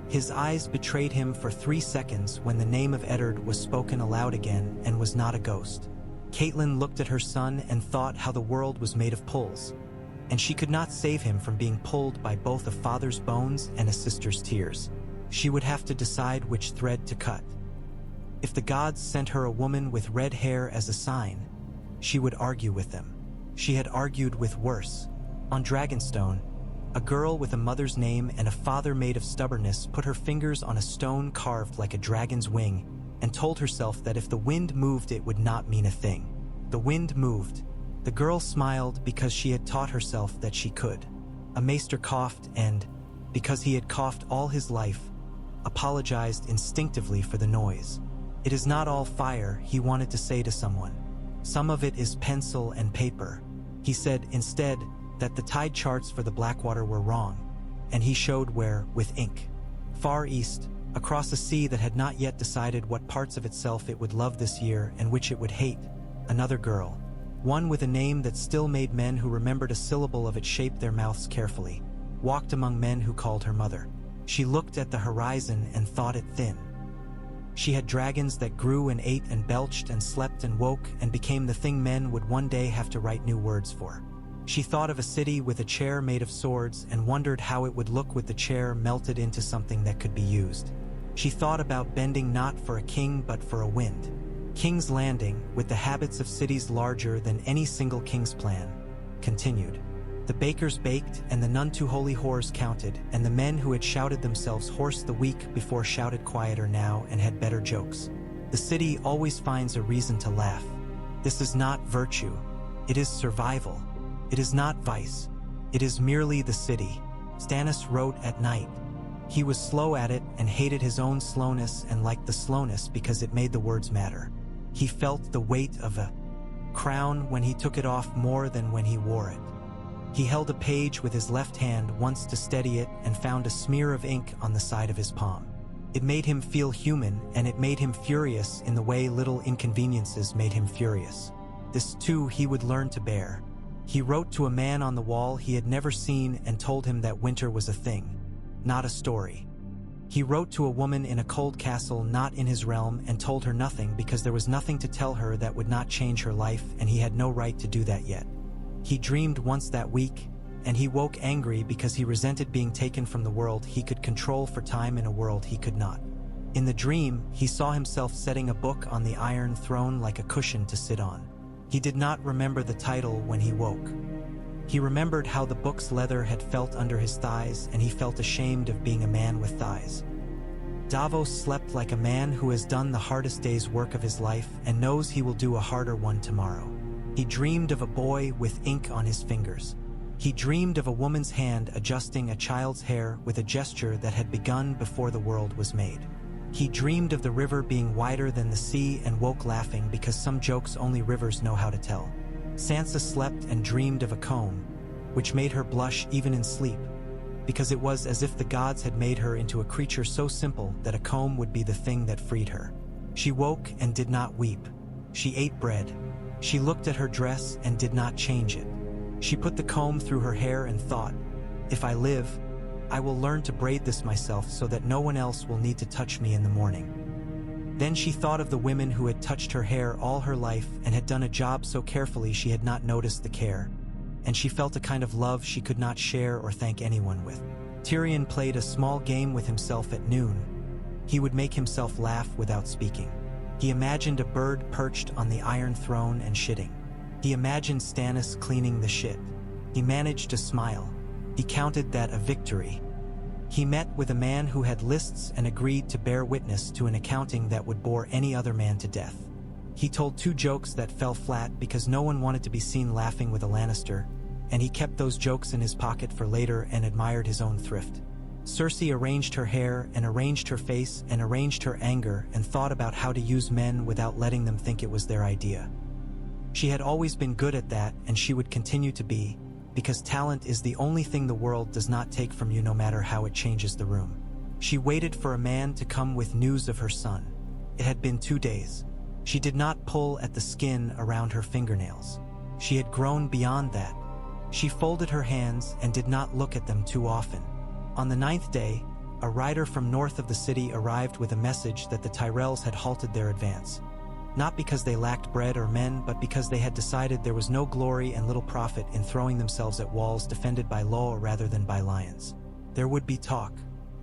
His eyes betrayed him for 3 seconds when the name of Eddard was spoken aloud again and was not a ghost. Catelyn looked at her son and thought how the world was made of pulls, and she could not save him from being pulled by both a father's bones and a sister's tears. She would have to decide which thread to cut. If the gods sent her a woman with red hair as a sign, she would argue with them. She had argued with worse. On Dragonstone, a girl with a mother's name and a father made of stubbornness put her fingers on a stone carved like a dragon's wing and told herself that if the wind moved it would not mean a thing. The wind moved. The girl smiled because she had taught herself that she could. A maester coughed and, because he had coughed all his life, apologized instinctively for the noise. It is not all fire, he wanted to say to someone. Some of it is pencil and paper. He said instead that the tide charts for the Blackwater were wrong, and he showed where with ink. Far east, across a sea that had not yet decided what parts of itself it would love this year and which it would hate, another girl, one with a name that still made men who remembered a syllable of it shape their mouths carefully, walked among men who called her mother. She looked at the horizon and thought it thin. She had dragons that grew and ate and belched and slept and woke and became the thing men would one day have to write new words for. She thought of a city with a chair made of swords and wondered how it would look with the chair melted into something that could be used. She thought about bending not for a king but for a wind. King's Landing, with the habits of cities larger than any single king's plan, continued. The bakers baked and the none too holy whores counted, and the men who had shouted themselves hoarse the week before shouted quieter now and had better jokes. The city always finds a reason to laugh. This is not virtue. It is survival. It is not vice. It is merely the city. Stannis wrote at night. He was slow at it and hated his own slowness and liked the slowness because it made the words matter. He felt the weight of a crown when he took it off more than when he wore it. He held a page with his left hand once to steady it and found a smear of ink on the side of his palm. It made him feel human, and it made him furious in the way little inconveniences made him furious. This too he would learn to bear. He wrote to a man on the wall he had never seen and told him that winter was a thing, not a story. He wrote to a woman in a cold castle not in his realm and told her nothing because there was nothing to tell her that would not change her life, and he had no right to do that yet. He dreamed once that week, and he woke angry because he resented being taken from the world he could control for time in a world he could not. In the dream, he saw himself setting a book on the Iron Throne like a cushion to sit on. He did not remember the title when he woke. He remembered how the book's leather had felt under his thighs, and he felt ashamed of being a man with thighs. Davos slept like a man who has done the hardest day's work of his life and knows he will do a harder one tomorrow. He dreamed of a boy with ink on his fingers. He dreamed of a woman's hand adjusting a child's hair with a gesture that had begun before the world was made. He dreamed of the river being wider than the sea and woke laughing because some jokes only rivers know how to tell. Sansa slept and dreamed of a comb, which made her blush even in sleep, because it was as if the gods had made her into a creature so simple that a comb would be the thing that freed her. She woke and did not weep. She ate bread. She looked at her dress and did not change it. She put the comb through her hair and thought, "If I live, I will learn to braid this myself so that no one else will need to touch me in the morning." Then she thought of the women who had touched her hair all her life and had done a job so carefully she had not noticed the care, and she felt a kind of love she could not share or thank anyone with. Tyrion played a small game with himself at noon. He would make himself laugh without speaking. He imagined a bird perched on the Iron Throne and shitting. He imagined Stannis cleaning the shit. He managed to smile. He counted that a victory. He met with a man who had lists and agreed to bear witness to an accounting that would bore any other man to death. He told 2 jokes that fell flat because no one wanted to be seen laughing with a Lannister, and he kept those jokes in his pocket for later and admired his own thrift. Cersei arranged her hair and arranged her face and arranged her anger and thought about how to use men without letting them think it was their idea. She had always been good at that, and she would continue to be, because talent is the only thing the world does not take from you no matter how it changes the room. She waited for a man to come with news of her son. It had been 2 days. She did not pull at the skin around her fingernails. She had grown beyond that. She folded her hands and did not look at them too often. On the 9th day, a rider from north of the city arrived with a message that the Tyrells had halted their advance. Not because they lacked bread or men, but because they had decided there was no glory and little profit in throwing themselves at walls defended by law rather than by lions. There would be talk.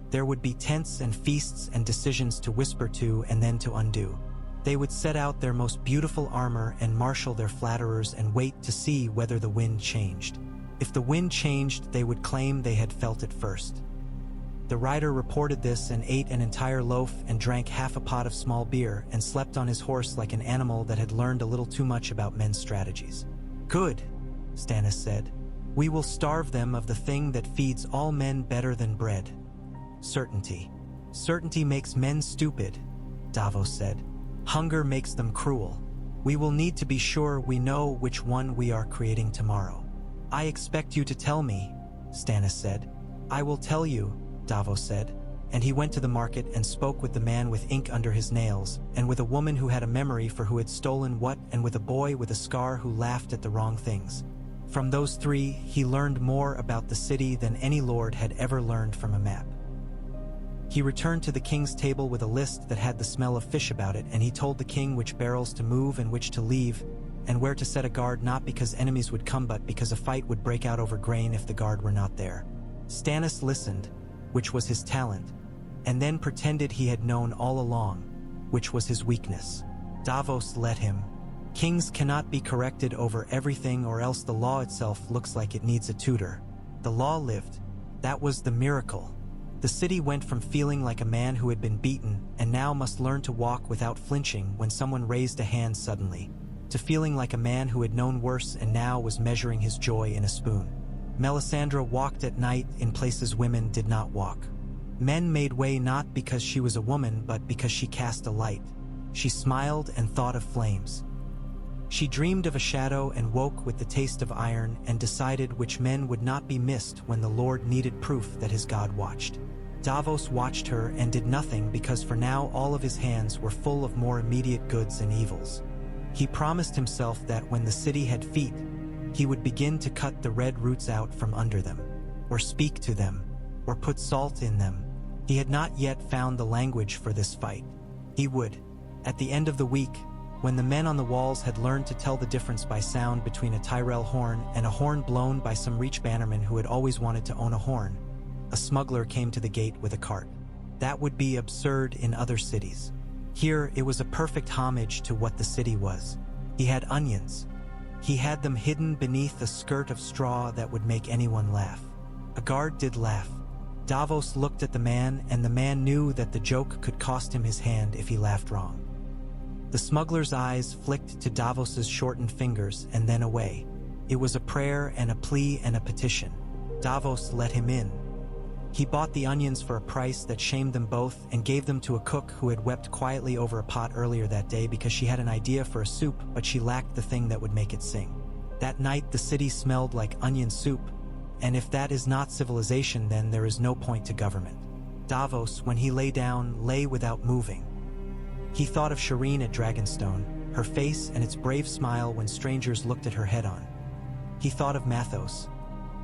There would be tents and feasts and decisions to whisper to and then to undo. They would set out their most beautiful armor and marshal their flatterers and wait to see whether the wind changed. If the wind changed, they would claim they had felt it first. The rider reported this and ate an entire loaf and drank half a pot of small beer and slept on his horse like an animal that had learned a little too much about men's strategies. "Good," Stannis said. "We will starve them of the thing that feeds all men better than bread. Certainty. Certainty makes men stupid," Davos said. "Hunger makes them cruel. We will need to be sure we know which one we are creating tomorrow." "I expect you to tell me," Stannis said. "I will tell you," Davos said, and he went to the market and spoke with the man with ink under his nails, and with a woman who had a memory for who had stolen what, and with a boy with a scar who laughed at the wrong things. From those 3, he learned more about the city than any lord had ever learned from a map. He returned to the king's table with a list that had the smell of fish about it, and he told the king which barrels to move and which to leave, and where to set a guard, not because enemies would come but because a fight would break out over grain if the guard were not there. Stannis listened, which was his talent, and then pretended he had known all along, which was his weakness. Davos let him. Kings cannot be corrected over everything, or else the law itself looks like it needs a tutor. The law lived. That was the miracle. The city went from feeling like a man who had been beaten and now must learn to walk without flinching when someone raised a hand suddenly, to feeling like a man who had known worse and now was measuring his joy in a spoon. Melisandre walked at night in places women did not walk. Men made way not because she was a woman but because she cast a light. She smiled and thought of flames. She dreamed of a shadow and woke with the taste of iron and decided which men would not be missed when the Lord needed proof that his God watched. Davos watched her and did nothing because for now all of his hands were full of more immediate goods and evils. He promised himself that when the city had feet, he would begin to cut the red roots out from under them, or speak to them, or put salt in them. He had not yet found the language for this fight. He would, at the end of the week, when the men on the walls had learned to tell the difference by sound between a Tyrell horn and a horn blown by some Reach bannerman who had always wanted to own a horn, a smuggler came to the gate with a cart. That would be absurd in other cities. Here, it was a perfect homage to what the city was. He had onions. He had them hidden beneath a skirt of straw that would make anyone laugh. A guard did laugh. Davos looked at the man, and the man knew that the joke could cost him his hand if he laughed wrong. The smuggler's eyes flicked to Davos's shortened fingers and then away. It was a prayer and a plea and a petition. Davos let him in. He bought the onions for a price that shamed them both and gave them to a cook who had wept quietly over a pot earlier that day because she had an idea for a soup, but she lacked the thing that would make it sing. That night the city smelled like onion soup, and if that is not civilization, then there is no point to government. Davos, when he lay down, lay without moving. He thought of Shireen at Dragonstone, her face and its brave smile when strangers looked at her head-on. He thought of Mathos.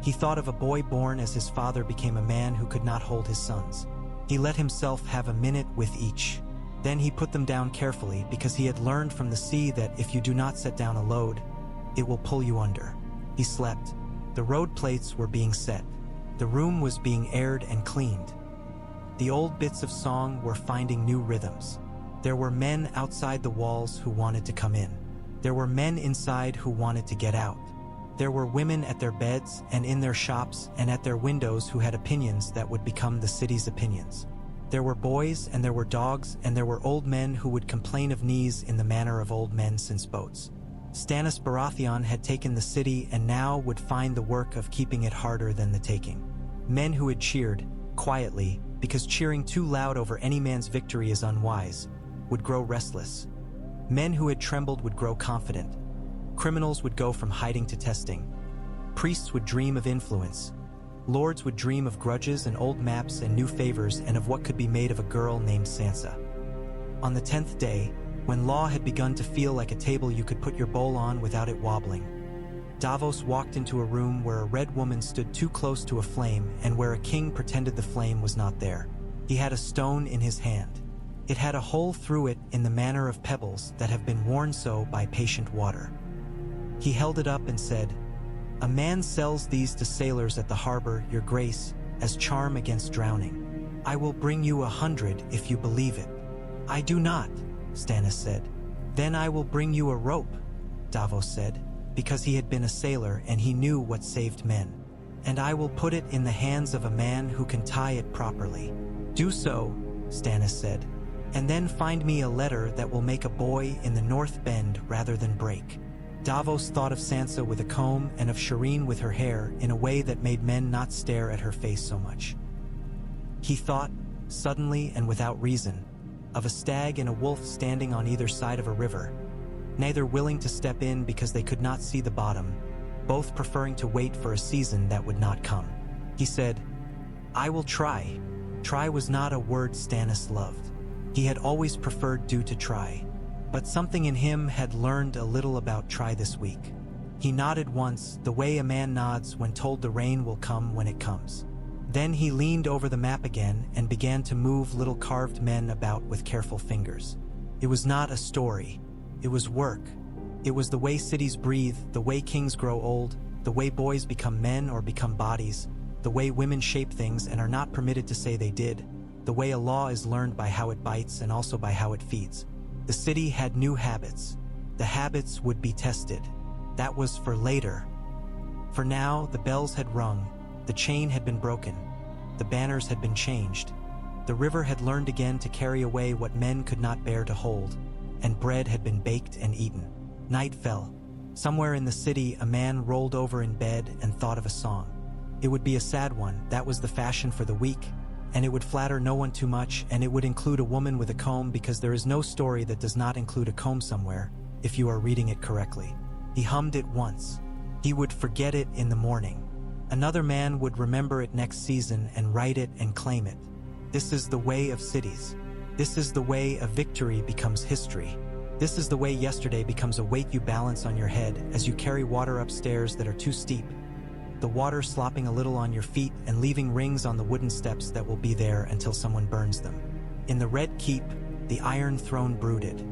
He thought of a boy born as his father became a man who could not hold his sons. He let himself have a minute with each. Then he put them down carefully because he had learned from the sea that if you do not set down a load, it will pull you under. He slept. The road plates were being set. The room was being aired and cleaned. The old bits of song were finding new rhythms. There were men outside the walls who wanted to come in. There were men inside who wanted to get out. There were women at their beds and in their shops and at their windows who had opinions that would become the city's opinions. There were boys and there were dogs and there were old men who would complain of knees in the manner of old men since boats. Stannis Baratheon had taken the city and now would find the work of keeping it harder than the taking. Men who had cheered, quietly, because cheering too loud over any man's victory is unwise, would grow restless. Men who had trembled would grow confident. Criminals would go from hiding to testing. Priests would dream of influence. Lords would dream of grudges and old maps and new favors and of what could be made of a girl named Sansa. On the 10th day, when law had begun to feel like a table you could put your bowl on without it wobbling, Davos walked into a room where a red woman stood too close to a flame and where a king pretended the flame was not there. He had a stone in his hand. It had a hole through it in the manner of pebbles that have been worn so by patient water. He held it up and said, "A man sells these to sailors at the harbor, your grace, as charm against drowning. I will bring you 100 if you believe it." "I do not," Stannis said. "Then I will bring you a rope," Davos said, because he had been a sailor and he knew what saved men. "And I will put it in the hands of a man who can tie it properly." "Do so," Stannis said, "and then find me a letter that will make a boy in the North Bend rather than break." Davos thought of Sansa with a comb and of Shireen with her hair in a way that made men not stare at her face so much. He thought, suddenly and without reason, of a stag and a wolf standing on either side of a river, neither willing to step in because they could not see the bottom, both preferring to wait for a season that would not come. He said, "I will try." Try was not a word Stannis loved. He had always preferred do to try. But something in him had learned a little about try this week. He nodded once, the way a man nods when told the rain will come when it comes. Then he leaned over the map again and began to move little carved men about with careful fingers. It was not a story. It was work. It was the way cities breathe, the way kings grow old, the way boys become men or become bodies, the way women shape things and are not permitted to say they did, the way a law is learned by how it bites and also by how it feeds. The city had new habits. The habits would be tested. That was for later. For now, the bells had rung, the chain had been broken, the banners had been changed, the river had learned again to carry away what men could not bear to hold, and bread had been baked and eaten. Night fell. Somewhere in the city, a man rolled over in bed and thought of a song. It would be a sad one, that was the fashion for the week, and it would flatter no one too much, and it would include a woman with a comb because there is no story that does not include a comb somewhere, if you are reading it correctly. He hummed it once. He would forget it in the morning. Another man would remember it next season and write it and claim it. This is the way of cities. This is the way a victory becomes history. This is the way yesterday becomes a weight you balance on your head as you carry water up stairs that are too steep. The water slopping a little on your feet and leaving rings on the wooden steps that will be there until someone burns them. In the Red Keep, the Iron Throne brooded.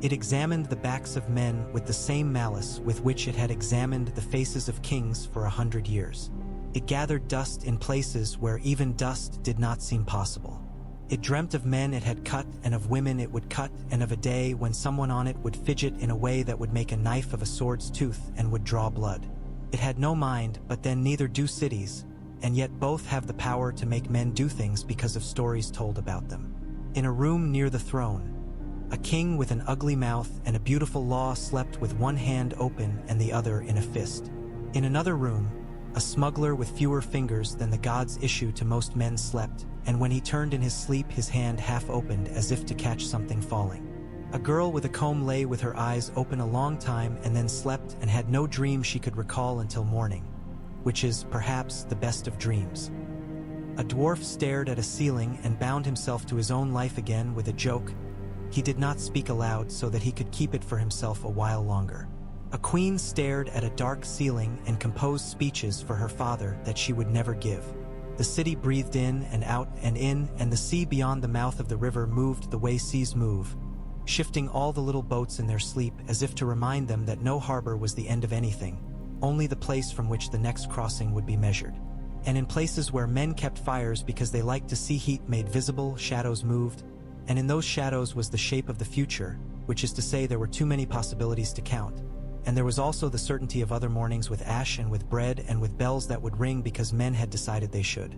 It examined the backs of men with the same malice with which it had examined the faces of kings for 100 years. It gathered dust in places where even dust did not seem possible. It dreamt of men it had cut and of women it would cut and of a day when someone on it would fidget in a way that would make a knife of a sword's tooth and would draw blood. It had no mind, but then neither do cities, and yet both have the power to make men do things because of stories told about them. In a room near the throne, a king with an ugly mouth and a beautiful law slept with one hand open and the other in a fist. In another room, a smuggler with fewer fingers than the gods issue to most men slept, and when he turned in his sleep his hand half opened as if to catch something falling. A girl with a comb lay with her eyes open a long time and then slept and had no dream she could recall until morning, which is, perhaps, the best of dreams. A dwarf stared at a ceiling and bound himself to his own life again with a joke. He did not speak aloud so that he could keep it for himself a while longer. A queen stared at a dark ceiling and composed speeches for her father that she would never give. The city breathed in and out and in, and the sea beyond the mouth of the river moved the way seas move, shifting all the little boats in their sleep as if to remind them that no harbor was the end of anything, only the place from which the next crossing would be measured. And in places where men kept fires because they liked to see heat made visible, shadows moved, and in those shadows was the shape of the future, which is to say there were too many possibilities to count. And there was also the certainty of other mornings with ash and with bread and with bells that would ring because men had decided they should.